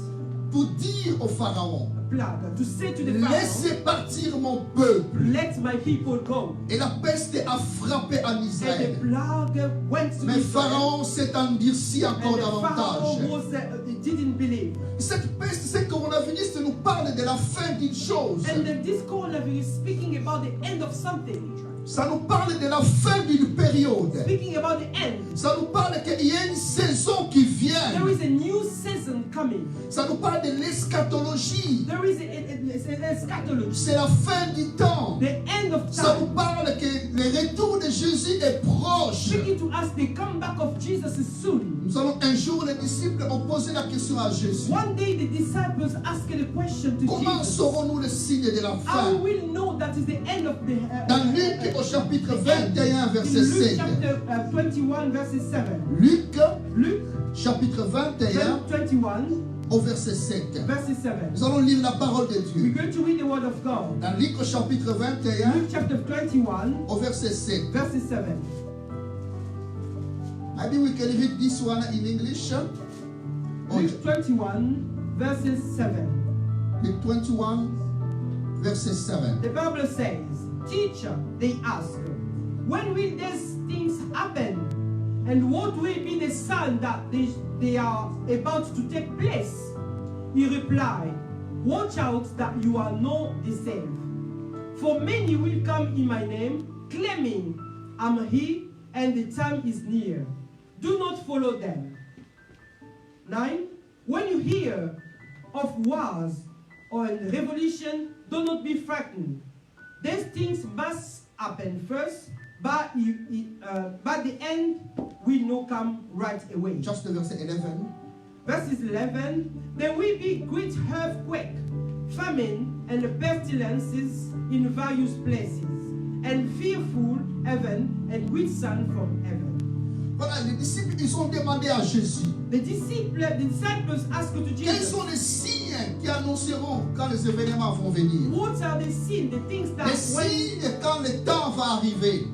S2: pour dire au Pharaon,
S3: a plague, to say to the Pharaoh,
S2: laissez partir mon peuple.
S3: let my people go.
S2: Et la peste a frappé en
S3: And
S2: Israël.
S3: the plague went to
S2: Mais
S3: Israel.
S2: Pharaon s'est endurci
S3: And
S2: encore
S3: the Pharaoh
S2: davantage.
S3: didn't believe.
S2: Cette peste, ce coronavirus nous parle de la fin d'une chose.
S3: And then this coronavirus is speaking about the end of something.
S2: Ça nous parle de la fin d'une période.
S3: Speaking about the end.
S2: Ça nous parle qu'il y a une saison qui vient.
S3: There is a new season coming.
S2: Ça nous parle de l'eschatologie.
S3: There is an eschatology.
S2: C'est la fin du temps.
S3: The end of
S2: Ça nous
S3: time.
S2: parle que le retour de Jésus est proche.
S3: Speaking to us, the comeback of Jesus is soon.
S2: Nous allons un jour, les disciples ont posé la question à Jésus.
S3: One day the disciples asked the question to
S2: Comment
S3: Jesus.
S2: saurons-nous le signe de la
S3: How
S2: fin?
S3: will know that is the end of the
S2: Dans Luc au chapitre 21, verset
S3: in Luke
S2: 7.
S3: chapter 21, verses 7.
S2: Luc
S3: Luke
S2: chapitre 21
S3: 21,
S2: au verset 7.
S3: verses 7.
S2: Nous allons lire la parole de
S3: We're
S2: Dieu.
S3: going to read the word of God.
S2: Dans Luc au chapitre 21
S3: Luke chapter 21,
S2: au verset 7.
S3: verses 7.
S2: Maybe we can read this one in English.
S3: Luke 21, verses 7.
S2: Luke 21 verset 7.
S3: The Bible says, Teacher, they ask, when will these things happen? And what will be the sign that they are about to take place? He replied, Watch out that you are not deceived. For many will come in my name, claiming, I'm he, and the time is near. Do not follow them. 9. When you hear of wars or a revolution, do not be frightened. These things must happen first, but the end will not come right away.
S2: Just the verset 11.
S3: Verses 11. There will be great earthquake, famine, and pestilences in various places, and fearful heaven and great sun from heaven.
S2: Voilà, les disciples, ils ont demandé à Jésus.
S3: The disciples asked to
S2: Quels
S3: Jesus,
S2: sont les signes qui annonceront quand les événements vont venir?
S3: what are the signs, the things that
S2: Les signes quand le temps va arriver.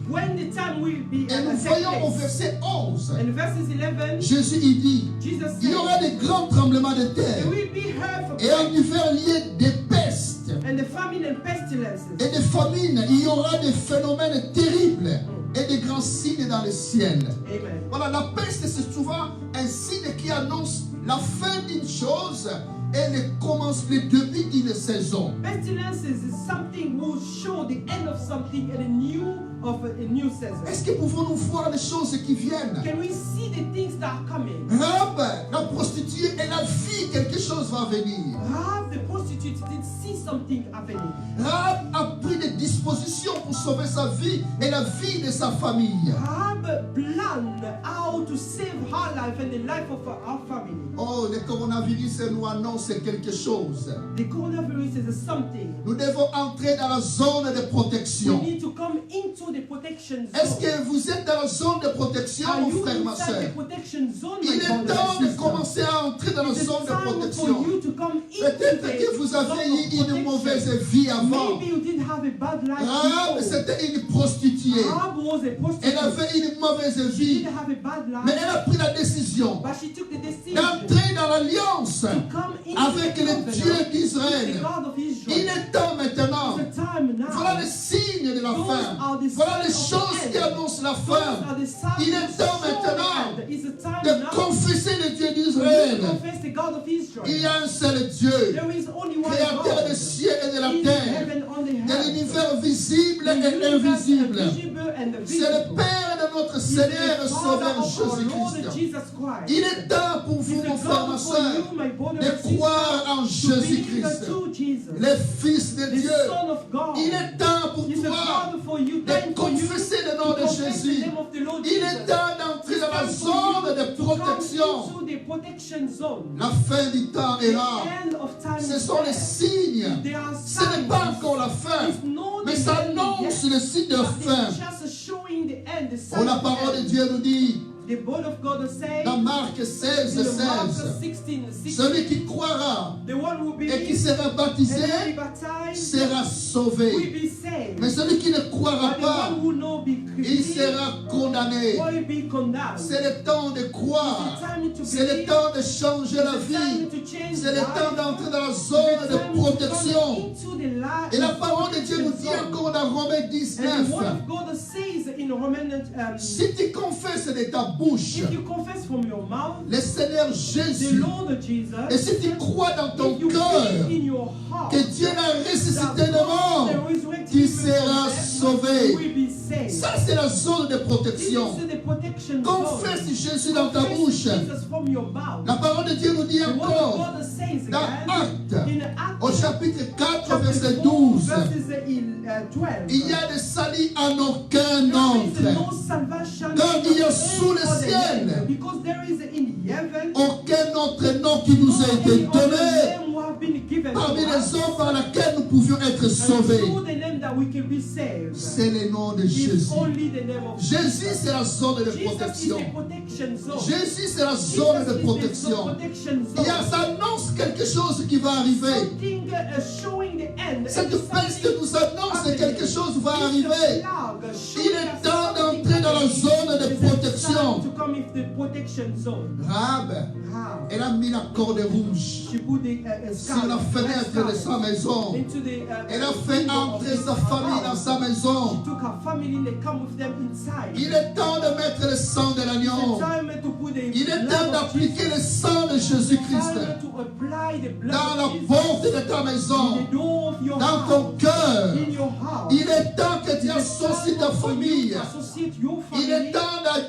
S3: when the time will be
S2: Et nous
S3: take
S2: voyons au
S3: place.
S2: verset 11.
S3: And verses 11,
S2: Jésus il dit,
S3: Jesus
S2: il y aura
S3: said,
S2: des grands tremblements de terre
S3: there will be earthquake
S2: et en divers lieux des pestes
S3: and the famine and pestilences.
S2: et des famines. Il y aura des phénomènes terribles et des grands signes dans le ciel.
S3: Amen.
S2: Voilà, la peste c'est souvent un signe qui annonce la fin d'une chose et le début d'une saison.
S3: Pestilences is something will show the end of something and a new season.
S2: Est-ce que pouvons-nous voir les choses qui viennent?
S3: Can we see the things that are coming?
S2: Rahab, la prostituée, elle a vu quelque chose va venir.
S3: Rahab, the prostitute, did see something happening.
S2: Rahab a pris des dispositions pour sauver sa vie et la vie de sa famille.
S3: Rahab planned how to save her life and the life of her family.
S2: Oh, le coronavirus nous annonce quelque chose.
S3: The coronavirus is something.
S2: Nous devons entrer dans la zone de
S3: We
S2: protection.
S3: need to come into the protection zone.
S2: Est-ce que vous êtes dans la zone de protection,
S3: Are
S2: mon
S3: you
S2: frère, ma
S3: inside
S2: soeur?
S3: the protection zone,
S2: Il
S3: my
S2: est
S3: brother
S2: temps
S3: and
S2: de
S3: sister?
S2: commencer à entrer dans la
S3: It's
S2: zone de
S3: time for
S2: protection.
S3: you to come into
S2: Peut-être
S3: the
S2: que vous
S3: zone
S2: avez
S3: of
S2: eu une
S3: protection.
S2: mauvaise vie avant.
S3: Maybe you didn't have a bad life
S2: Rahab,
S3: before.
S2: c'était une prostituée.
S3: Rahab was a prostitute.
S2: Elle avait une mauvaise
S3: She
S2: vie.
S3: didn't have a bad
S2: Mais
S3: life,
S2: elle a pris la décision
S3: but she took the decision
S2: d'entrer dans l'alliance
S3: to come into
S2: avec
S3: the
S2: le
S3: covenant
S2: Dieu
S3: with
S2: d'Israël.
S3: the God of
S2: Il
S3: Israel.
S2: est temps maintenant.
S3: It's the time now.
S2: Voilà les signes de la
S3: Those
S2: fin.
S3: are the
S2: Voilà les
S3: signs of
S2: choses
S3: the
S2: qui
S3: end.
S2: annoncent la
S3: Those
S2: fin.
S3: are the signs
S2: Il est
S3: that
S2: temps
S3: show the
S2: maintenant
S3: end. It's the time
S2: de
S3: now
S2: confesser le Dieu
S3: for you to
S2: d'Israël.
S3: confess the God of Israel.
S2: Il y a un seul Dieu,
S3: There is only one
S2: créateur
S3: God
S2: des cieux et de la
S3: in
S2: terre,
S3: heaven on the
S2: de
S3: earth.
S2: l'univers visible
S3: The
S2: et
S3: universe,
S2: invisible.
S3: the visible and the
S2: C'est le
S3: visible.
S2: Père de notre
S3: He's
S2: Seigneur et
S3: the Father
S2: Sauveur
S3: of our Lord
S2: Jésus-Christ.
S3: Jesus Christ.
S2: Il est temps pour vous,
S3: He's
S2: mon
S3: the
S2: frère, ma
S3: God for
S2: soeur,
S3: you, my brother and
S2: de
S3: sister,
S2: croire en
S3: to believe
S2: Jésus-Christ,
S3: to Jesus,
S2: le Fils de
S3: the
S2: Dieu.
S3: Son of God.
S2: Il est temps pour
S3: He's the
S2: toi
S3: Father for you,
S2: de
S3: time for you
S2: confesser le nom
S3: to
S2: de
S3: confess the
S2: Jésus.
S3: name of the Lord
S2: Il est
S3: Jesus.
S2: temps d'entrer dans la
S3: It's time
S2: zone
S3: for
S2: de
S3: you to come
S2: protection.
S3: into the protection zone.
S2: La fin du temps est
S3: The
S2: là.
S3: end of time
S2: Ce
S3: is
S2: sont les
S3: there.
S2: signes.
S3: There are
S2: Ce n'est pas
S3: signs.
S2: encore la fin,
S3: It's not
S2: mais
S3: the
S2: ça
S3: end
S2: annonce
S3: yet.
S2: le signe de
S3: But
S2: fin.
S3: it's just showing the end, the sign
S2: Oh, la
S3: of the
S2: parole de
S3: end.
S2: Dieu nous dit
S3: The word of God says
S2: dans Marc 16,
S3: in Mark
S2: 16,
S3: 16,
S2: celui qui croira
S3: the one who
S2: et qui
S3: believes
S2: sera
S3: and
S2: baptisé
S3: will be baptized
S2: sera
S3: will
S2: sauvé.
S3: be saved.
S2: Mais celui qui ne croira
S3: But the
S2: pas,
S3: one who no be
S2: il
S3: believe
S2: sera condamné.
S3: will be condemned.
S2: C'est le temps de croire.
S3: It's the time to
S2: C'est le
S3: believe.
S2: temps de changer la
S3: It's the time
S2: vie.
S3: to change
S2: C'est le
S3: life.
S2: temps d'entrer dans la
S3: It's
S2: zone
S3: the
S2: de
S3: time to
S2: protection.
S3: come into the light
S2: Et la
S3: of
S2: parole de Dieu nous dit
S3: protection zone.
S2: encore dans Romains
S3: And the
S2: 19,
S3: word of God says in Romans,
S2: si tu confesses de ta bouche
S3: if you confess from your mouth
S2: le Seigneur
S3: the
S2: Jésus,
S3: Lord Jesus,
S2: et si tu crois dans ton
S3: if you
S2: cœur
S3: believe in your heart
S2: que Dieu l'a ressuscité
S3: that
S2: de mort,
S3: God, the resurrected
S2: tu
S3: from
S2: seras
S3: death,
S2: sauvé.
S3: will
S2: Ça, c'est la zone de protection. Confesse Jésus dans ta bouche. La parole de Dieu nous dit encore, dans Actes, au chapitre 4, verset 12, il y a de salut en aucun autre. Car il y a sous le ciel aucun autre nom qui nous a été donné parmi les hommes par lesquels nous pouvions être sauvés. C'est le nom de Jésus. Jésus, c'est la zone de protection. Jésus, c'est la zone de protection. Il y a, ça annonce quelque chose qui va arriver. Cette peste nous annonce que quelque chose va arriver. Il est temps d'entrer dans la zone de protection. Rahab, elle a mis la corde rouge sur la fenêtre de sa maison. Elle a fait entrer sa famille dans sa maison. Il est temps de mettre le sang de l'agneau. Il est temps d'appliquer le sang de Jésus-Christ dans la porte de ta maison, dans ton cœur. Il est temps que tu associes ta famille. Il est temps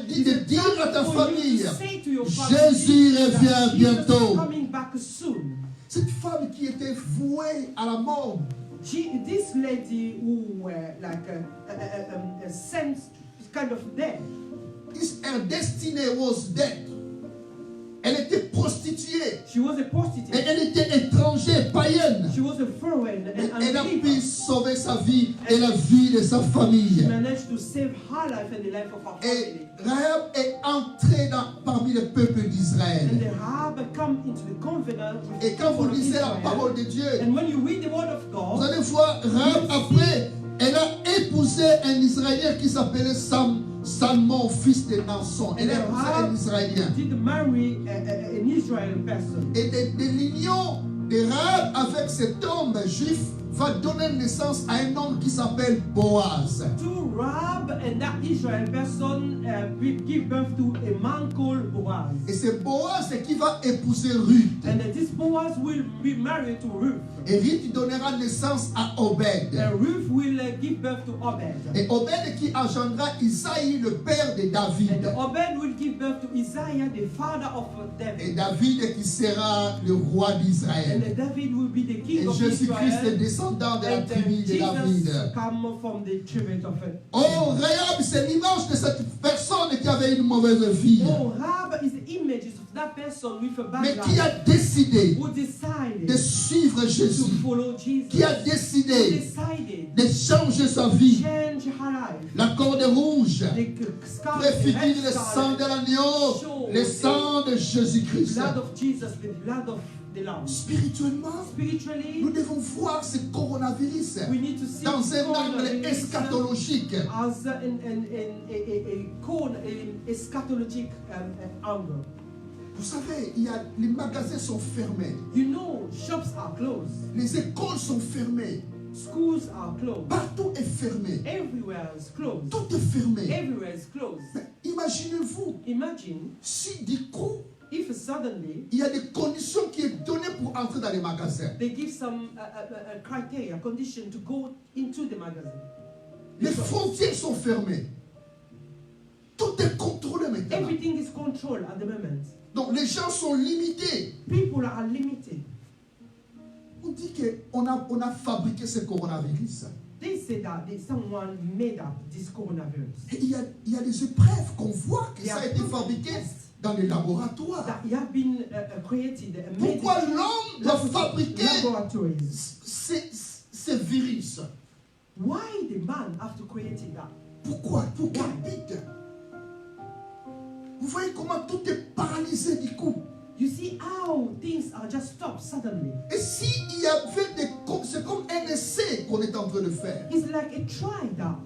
S2: de dire à ta famille, Jésus revient bientôt. Cette femme qui était vouée à la mort,
S3: this lady who like sent kind of death.
S2: Her destiny was death. Elle était prostituée.
S3: She was a prostitute.
S2: Et elle était étrangère, païenne.
S3: She was a foreign and
S2: elle a pu sauver sa vie et la vie de sa famille.
S3: She managed to save her life and the life of her family.
S2: Et Rahab est entrée parmi le peuple d'Israël.
S3: And Rahab come into the covenant with
S2: et quand vous lisez la parole de Dieu,
S3: and when you read the word of God,
S2: vous allez voir Rahab après, elle a épousé un Israélien qui s'appelait Salmon, fils de Naasson. Elle a épousé un Israélien. Et de l'union de Rahab avec cet homme juif va donner naissance à un homme qui s'appelle Boaz.
S3: To Rahab and that Israel person give birth to a man called Boaz.
S2: Et c'est Boaz qui va épouser Ruth.
S3: And this Boaz will be married to Ruth.
S2: Et Ruth donnera naissance à Obed.
S3: And Ruth will give birth to Obed.
S2: Et Obed qui engendra Isaïe, le père de David.
S3: And Obed will give birth to Isaiah, the father of David.
S2: Et David qui sera le roi d'Israël.
S3: And David will be the king
S2: et
S3: of
S2: Jésus-Christ est
S3: Israel.
S2: descendant de la tribu de David. Oh, Rahab, c'est l'image de cette personne qui avait une mauvaise vie.
S3: Oh, Rahab is the image of that person with a bad
S2: mais
S3: life.
S2: qui a décidé
S3: Who decided
S2: de suivre Jésus.
S3: To follow Jesus.
S2: Qui a décidé de changer sa vie.
S3: Change her life.
S2: La corde rouge préfigure le sang de l'agneau, le sang de Jésus-Christ.
S3: Blood of Jesus, the blood of the Lamb.
S2: Spirituellement, nous devons voir ce coronavirus dans un angle eschatologique.
S3: As an eschatologic angle.
S2: Vous savez, les magasins sont fermés.
S3: You know, shops are closed.
S2: Les écoles sont fermées.
S3: Schools are closed.
S2: Partout est fermé.
S3: Everywhere is closed.
S2: Tout est fermé.
S3: Everywhere is closed.
S2: Imaginez-vous.
S3: Imagine
S2: si du coup,
S3: if suddenly
S2: il y a des conditions qui sont données pour entrer dans les magasins.
S3: They give some criteria, condition to go into the magazine.
S2: Les frontières sont fermées. Tout est contrôlé maintenant.
S3: Everything is controlled at the moment.
S2: Donc les gens sont limités.
S3: People are limited.
S2: On dit qu'on a fabriqué ce coronavirus.
S3: They say that someone made up this coronavirus.
S2: Et il y a des épreuves qu'on voit que ça a été fabriqué dans les laboratoires.
S3: That have been created.
S2: Pourquoi l'homme doit fabriquer ces virus?
S3: Why the man have to create that?
S2: Pourquoi? Pour qu'il habite. Vous voyez comment tout est paralysé du coup.
S3: You see how things are just stopped suddenly.
S2: Et si il y avait c'est comme un essai qu'on est en train de faire.
S3: It's like a trial that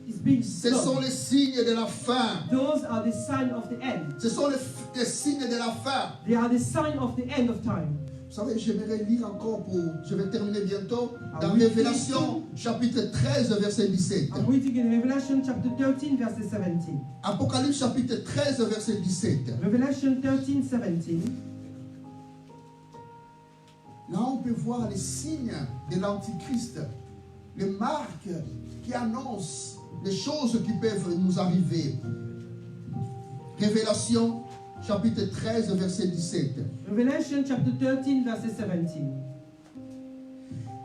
S3: is being
S2: Ce sont les signes de la fin.
S3: Those are the signs of the end.
S2: Ce sont les signes de la fin.
S3: They are the sign of the end of time.
S2: Vous savez, j'aimerais lire encore je vais terminer bientôt, dans Révélation chapitre 13, verset 17.
S3: I'm reading in Revelation chapter 13, verset 17.
S2: Apocalypse chapitre 13, verset 17.
S3: Revelation 13, 17.
S2: Là, on peut voir les signes de l'Antichrist, les marques qui annoncent des choses qui peuvent nous arriver. Révélation chapitre 13 verset 17.
S3: Revelation chapter 13 verse 17.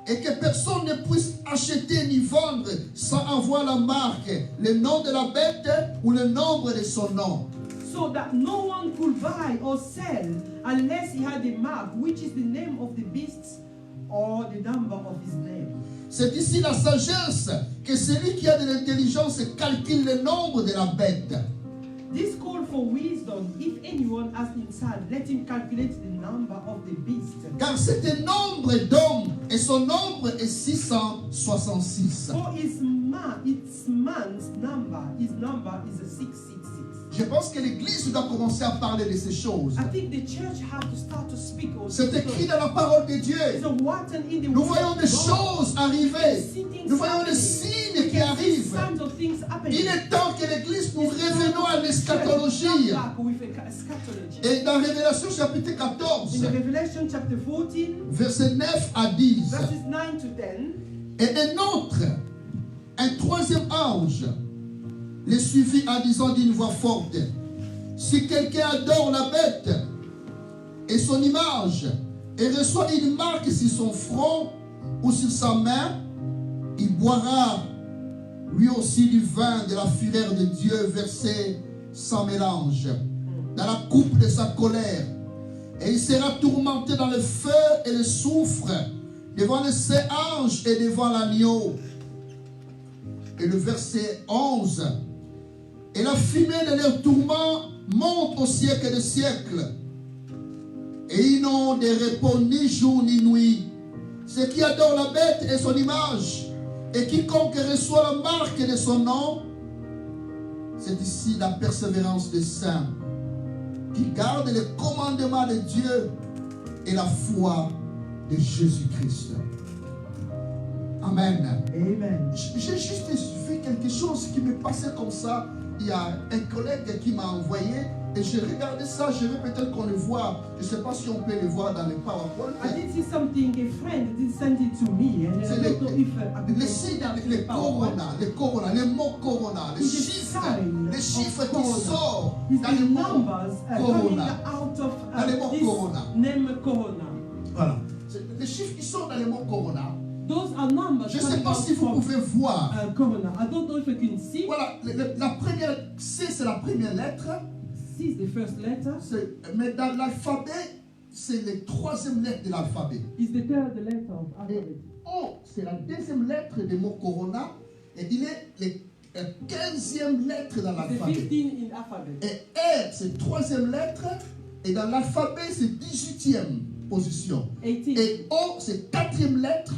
S2: Et que personne ne puisse acheter ni vendre sans avoir la marque, le nom de la bête ou le nombre de son nom.
S3: So that no one could buy or sell unless he had a mark, which is the name of the beast or the number of his name.
S2: C'est ici la sagesse que celui qui a de l'intelligence calcule le nombre de la bête.
S3: This call for wisdom. If anyone has insight, let him calculate the number of the beast.
S2: Car c'est un nombre d'hommes et son nombre est 666.
S3: For its man's number, his number is 666.
S2: Je pense que l'Église doit commencer à parler de ces choses.
S3: I think the church have to start to speak also.
S2: C'est écrit dans la parole de Dieu.
S3: So written in the
S2: Nous
S3: word
S2: voyons
S3: of
S2: des
S3: God.
S2: choses arriver. Nous voyons des
S3: happening.
S2: signes
S3: We
S2: qui
S3: can see
S2: arrivent.
S3: signs of things happening.
S2: Il est temps que l'Église nous revenons à
S3: Church,
S2: l'eschatologie.
S3: come back with a eschatology.
S2: Et dans Révélation chapitre 14,
S3: In the Revelation chapter 14,
S2: versets 9 à 10.
S3: verses 9 to 10,
S2: Et un troisième ange, les suivit en disant d'une voix forte: si quelqu'un adore la bête et son image et reçoit une marque sur son front ou sur sa main, il boira lui aussi du vin de la fureur de Dieu versé sans mélange dans la coupe de sa colère, et il sera tourmenté dans le feu et le soufre devant les sept anges et devant l'agneau. Et le verset 11: et la fumée de leur tourment monte au siècle des siècles, et ils n'ont de repos ni jour ni nuit, ceux qui adorent la bête et son image, et quiconque reçoit la marque de son nom. C'est ici la persévérance des saints qui gardent les commandements de Dieu et la foi de Jésus-Christ. Amen.
S3: Amen.
S2: J'ai juste vu quelque chose qui me passait comme ça. Il y a un collègue qui m'a envoyé et j'ai regardé ça. Je vais peut-être qu'on le voit. Je ne sais pas si on peut le voir dans le PowerPoint.
S3: I did see something, a friend did send it to me, and I
S2: C'est
S3: don't know if I
S2: les signes, les corona, les mots corona, les
S3: It's a
S2: chiffres
S3: sign of
S2: qui
S3: corona.
S2: sortent
S3: It's
S2: dans
S3: the
S2: les mots
S3: numbers coming
S2: corona.
S3: out of
S2: Dans les mots
S3: this
S2: corona.
S3: name corona.
S2: Voilà. C'est les chiffres qui sortent dans les mots corona.
S3: Those are numbers
S2: Je ne sais
S3: coming
S2: pas
S3: out
S2: si vous
S3: from
S2: pouvez voir.
S3: corona. I don't know if you can see.
S2: Voilà, la première C, c'est la première lettre.
S3: C is the first letter.
S2: Mais dans l'alphabet, c'est la troisième lettre de l'alphabet.
S3: Is the third letter of
S2: Et
S3: alphabet.
S2: O, c'est la deuxième lettre du mot corona. Et il est la 15e lettre dans
S3: It's the
S2: l'alphabet.
S3: 15 in alphabet.
S2: Et R, c'est troisième lettre. Et dans l'alphabet, c'est 18e position.
S3: 18.
S2: Et O, c'est 4e lettre.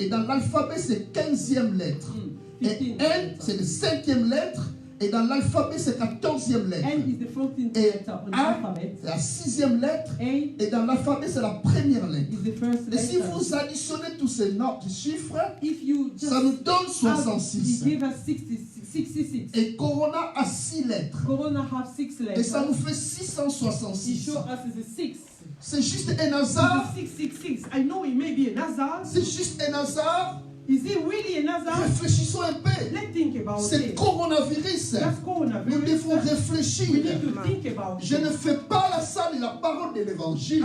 S2: Et dans l'alphabet, c'est 15e lettre. Et
S3: 15.
S2: N, c'est la 5e lettre. Et dans l'alphabet, c'est la 14e lettre.
S3: N is the 14th
S2: Et
S3: letter on the
S2: A,
S3: alphabet.
S2: c'est la 6e lettre.
S3: A
S2: Et dans l'alphabet, c'est la première lettre.
S3: is the first
S2: Et si
S3: letter.
S2: vous additionnez tous ces chiffres,
S3: If you just
S2: ça nous donne
S3: add,
S2: 66.
S3: it gives us 66.
S2: Et Corona a 6 lettres.
S3: Corona have 6
S2: Et
S3: letters.
S2: ça nous fait
S3: It
S2: 666.
S3: shows us is a 6.
S2: C'est juste un
S3: It's
S2: hasard.
S3: a 666. I know it may be an hazard.
S2: C'est juste un hasard.
S3: Is it really an hazard?
S2: Réfléchissons un peu.
S3: Let's think about
S2: C'est le
S3: it.
S2: coronavirus.
S3: That's
S2: Nous
S3: coronavirus.
S2: devons
S3: We
S2: réfléchir.
S3: need to think about
S2: Je
S3: it.
S2: ne fais pas la salle de la parole de l'évangile.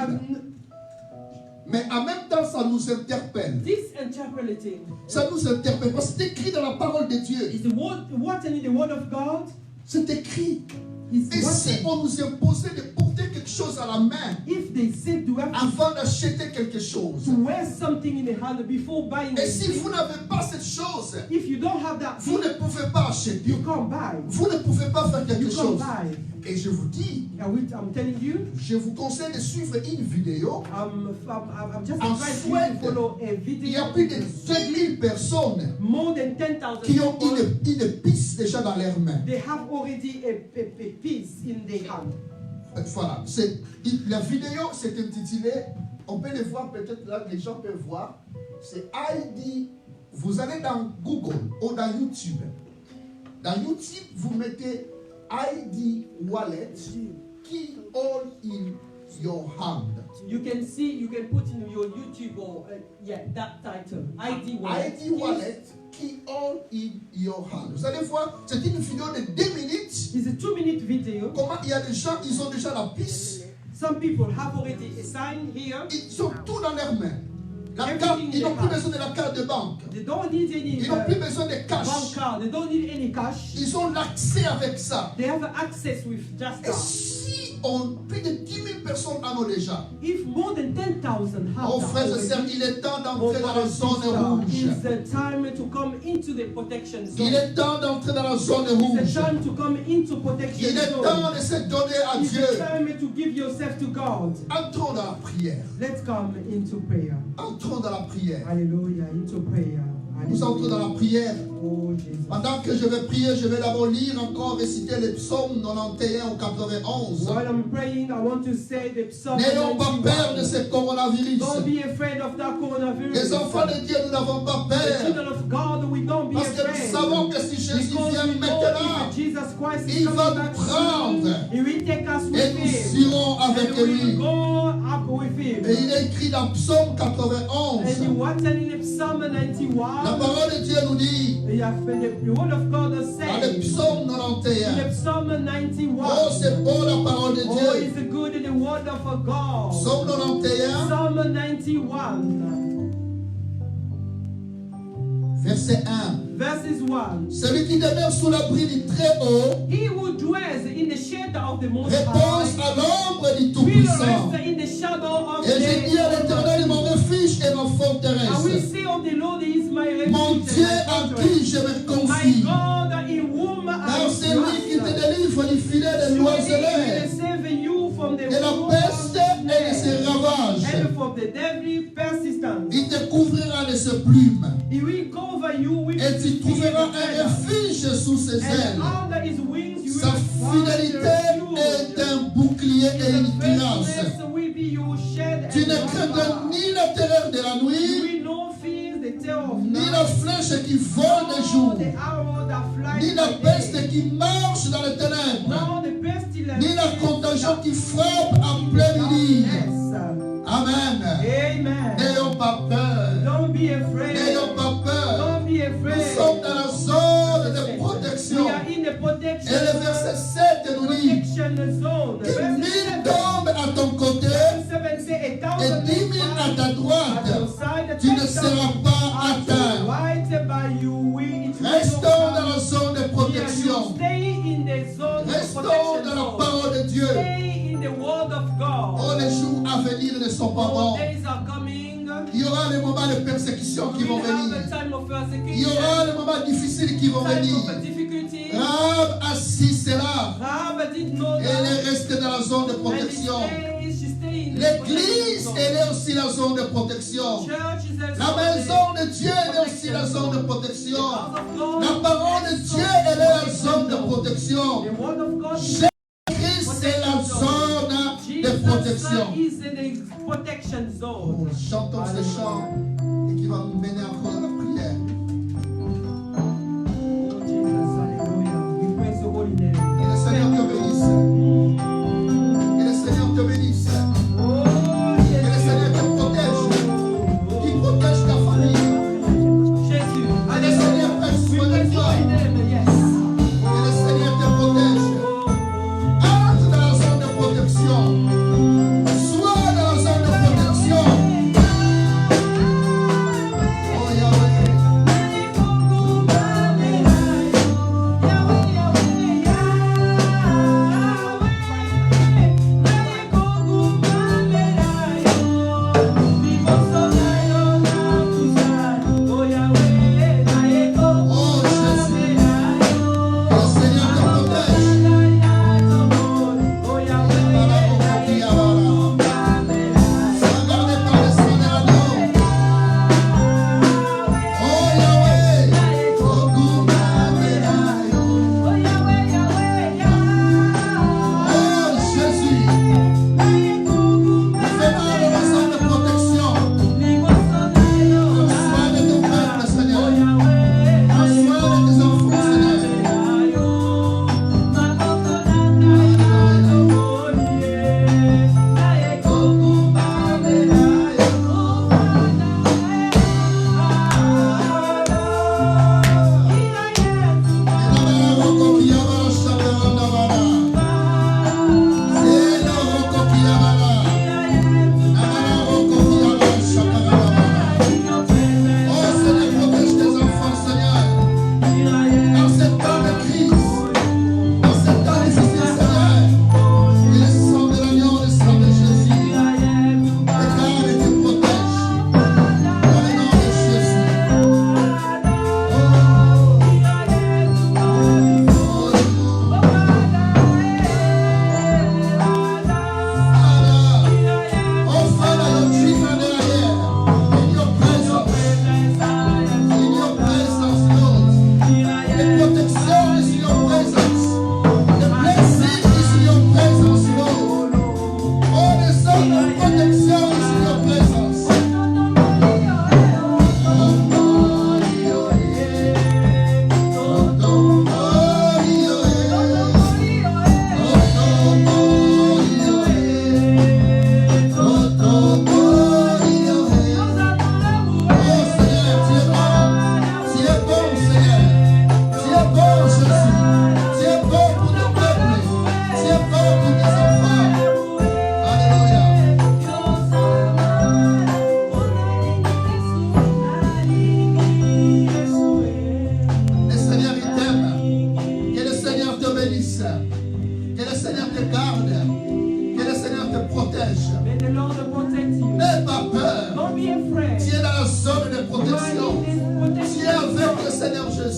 S2: Mais en même temps, ça nous interpelle.
S3: This interpreting
S2: Ça nous interpelle. Parce que c'est écrit dans la parole de Dieu.
S3: is the word, what in the word of God
S2: C'est écrit.
S3: is
S2: Et si
S3: what.
S2: on nous imposait de porter quelque chose à la main
S3: If they said to have
S2: avant d'acheter quelque chose,
S3: to wear something in the hand before buying
S2: et si
S3: anything,
S2: vous n'avez pas cette chose,
S3: if you don't have that
S2: vous
S3: thing,
S2: ne pouvez pas acheter.
S3: you can't buy.
S2: Vous ne pouvez pas faire quelque
S3: You can't
S2: chose.
S3: buy.
S2: Et je vous dis,
S3: I'm telling you,
S2: je vous conseille de suivre une vidéo.
S3: I'm just
S2: En
S3: advising you
S2: Suède,
S3: to follow a
S2: Il y a
S3: video.
S2: plus de 2000 personnes
S3: More than 10,000
S2: qui ont
S3: people,
S2: une piste déjà dans leurs mains.
S3: they have already a piece in their hand.
S2: Voilà. La vidéo, c'est intitulé, on peut le voir peut-être là, les gens peuvent voir. C'est ID. Vous allez dans Google ou dans YouTube. Dans YouTube, vous mettez ID Wallet, Key All In your hand.
S3: You can see, you can put in your YouTube or that title, ID Wallet.
S2: ID Wallet, key all in your hand. Vous allez voir, c'est une vidéo de 2 minutes.
S3: It's a 2-minute video.
S2: Comment il y a des gens, ils ont déjà la piste.
S3: Some people have already a sign here.
S2: Ils ont tout dans leurs mains. La carte, ils n'ont plus besoin de la carte de banque.
S3: They don't need any
S2: Ils n'ont plus besoin de cash.
S3: bank card. They don't need any cash.
S2: Ils ont l'accès avec ça.
S3: They have access with just
S2: Et
S3: that.
S2: si plus de 10 000 personnes en ont déjà,
S3: If more than 10,000 have
S2: oh
S3: that
S2: frères et
S3: already,
S2: sœurs, il est temps
S3: oh,
S2: d'entrer dans la
S3: brother,
S2: zone
S3: sister,
S2: rouge.
S3: it's the time to come into the protection zone.
S2: Il est temps d'entrer dans la zone
S3: It's
S2: rouge.
S3: the time to come into protection
S2: Il est
S3: zone.
S2: temps de se donner à
S3: It's
S2: Dieu.
S3: the time to give yourself to God.
S2: Entrons dans la prière.
S3: Let's come into prayer.
S2: Entrons dans la prière.
S3: Hallelujah, into prayer.
S2: Nous entrons dans la prière.
S3: Oh, Jesus.
S2: Pendant que je vais prier, je vais d'abord lire encore, réciter les psaumes 91 au 91.
S3: While I'm praying, I want to say the Psalm
S2: N'ayons pas peur de
S3: 91.
S2: ce coronavirus.
S3: Don't be afraid of that coronavirus.
S2: Les enfants de Dieu, nous n'avons pas
S3: The
S2: peur.
S3: children of God, we don't be
S2: Parce que nous
S3: afraid.
S2: savons que si Jésus
S3: Because
S2: vient
S3: we know
S2: maintenant,
S3: if Jesus Christ is
S2: il va
S3: coming
S2: nous
S3: back
S2: prendre
S3: soon, He will take us
S2: et
S3: with
S2: nous
S3: Him.
S2: irons avec
S3: And we will
S2: lui.
S3: go up with Him.
S2: Et il est écrit dans Psaume
S3: And
S2: 91.
S3: what's in Psalm
S2: La
S3: 91?
S2: parole de Dieu nous dit,
S3: The word of God
S2: dans le
S3: says
S2: Psaume
S3: in
S2: 91,
S3: Psalm
S2: oh
S3: 91.
S2: c'est beau la parole de
S3: Oh,
S2: Dieu.
S3: it's good in the word of God.
S2: Psaume 91,
S3: Psalm 91,
S2: verset 1.
S3: verses 1.
S2: Celui qui demeure sous l'abri du Très-Haut
S3: He who dwells in the shelter of the Most
S2: repose
S3: High
S2: à l'ombre du
S3: will
S2: Tout-Puissant.
S3: rest in the shadow of
S2: Et j'ai dit à
S3: the
S2: l'Éternel, mon refuge et ma
S3: I will
S2: forteresse,
S3: say of the Lord is my
S2: mon
S3: refuge
S2: Dieu
S3: and
S2: en
S3: my
S2: qui
S3: fortress.
S2: je me
S3: My
S2: confie.
S3: God in whom I
S2: Car c'est lui qui te
S3: trust.
S2: délivre du filet des
S3: He will
S2: oiseleurs,
S3: save you from the
S2: de la
S3: wolf
S2: peste et de ses ravages.
S3: and from the deadly persistence.
S2: Il te couvrira de ses plumes,
S3: He will cover you with
S2: et
S3: his
S2: tu trouveras un
S3: feathers.
S2: refuge sous ses ailes.
S3: And under his wings you
S2: Sa
S3: will find
S2: fidélité est
S3: refuge.
S2: un bouclier et
S3: His
S2: une cuirasse.
S3: faithfulness will be your shed
S2: Tu
S3: and
S2: ne
S3: your
S2: craindras
S3: armor.
S2: ni la terreur de la
S3: You
S2: nuit,
S3: will not fear the terror of
S2: ni la
S3: night,
S2: flèche qui vole de jour,
S3: nor the arrow that flies
S2: ni la
S3: by
S2: peste
S3: day,
S2: qui marche dans les ténèbres,
S3: nor the pestilence
S2: ni la contagion qui frappe en plein midi.
S3: darkness.
S2: Amen.
S3: Amen.
S2: N'ayons pas peur.
S3: Don't be afraid.
S2: N'ayons pas peur.
S3: Don't be
S2: Nous
S3: afraid.
S2: sommes dans la zone de protection.
S3: We are in the
S2: Et
S3: protection
S2: le verset 7 nous dit
S3: zone.
S2: que
S3: Verse
S2: 1000
S3: 7.
S2: tombent à ton côté
S3: Verse 7 say,
S2: et
S3: 1,000
S2: 10 000 à ta
S3: at
S2: droite.
S3: your side,
S2: Tu ne
S3: 10,000
S2: seras pas
S3: at your
S2: atteint.
S3: right, by you will it will
S2: Restons
S3: not
S2: dans la zone de
S3: come.
S2: protection.
S3: Stay in the zone of
S2: Restons
S3: protection
S2: dans la
S3: zone.
S2: parole de Dieu.
S3: Stay in the word of God.
S2: Oh, les jours à venir ne sont pas
S3: All
S2: bons.
S3: days are coming.
S2: Il y aura les moments de persécution qui
S3: We
S2: vont
S3: will have
S2: venir.
S3: a time of
S2: Il y aura
S3: persecution,
S2: les moments difficiles qui vont
S3: time
S2: venir.
S3: of difficulty.
S2: Rahab assis cela.
S3: Rahab did know
S2: Elle
S3: that.
S2: est restée dans la zone de
S3: And
S2: protection.
S3: she stayed in the
S2: L'église,
S3: protection
S2: elle est aussi la zone de protection.
S3: zone. Church is a
S2: La
S3: zone
S2: maison de Dieu, elle est aussi la zone de protection.
S3: of God.
S2: La parole de Dieu, elle est la zone de protection.
S3: The word of God is
S2: Jésus-Christ, c'est la zone de
S3: Jesus
S2: protection.
S3: is in the protection zone.
S2: Chantons ces chants et qui va nous mener encore à la prière.
S3: Oh Jesus, hallelujah. We praise your holy name.
S2: Que le Seigneur te bénisse. Que le Seigneur te bénisse.
S3: Oh,
S2: Que le Seigneur te protège. Qu'il protège ta famille.
S3: Jesus.
S2: Que le Seigneur prenne
S3: We
S2: soin de
S3: praise your
S2: toi.
S3: holy name, yes.
S2: Que le Seigneur te protège. Entre dans la zone de protection. Sois dans la zone de protection. Oh Yahweh.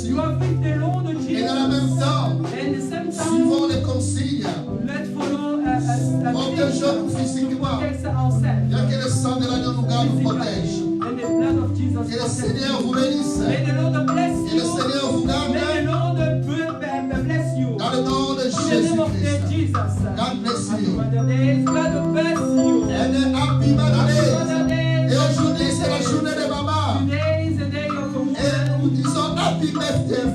S2: Jésus.
S3: You are with the Lord Jesus.
S2: Et dans le même temps,
S3: And the same time,
S2: suivons les consignes.
S3: let's follow
S2: Protégeons-nous physiquement.
S3: protect ourselves.
S2: Bien que le sang de l'agneau nous garde, nous protège.
S3: And the blood of Jesus
S2: Que le
S3: protects
S2: Seigneur
S3: you.
S2: vous bénisse.
S3: May the Lord bless
S2: Que
S3: you.
S2: le Seigneur vous garde.
S3: May the Lord bless you.
S2: Dans le nom de
S3: In the name of
S2: Jésus-Christ.
S3: Jesus.
S2: God bless
S3: Happy
S2: you.
S3: Mother Day. God bless you.
S2: And a happy Mother
S3: Happy
S2: Day.
S3: Mother Day.
S2: Et aujourd'hui, c'est la journée des mamans.
S3: Today is the day of a woman.
S2: Et nous disons happy birthday,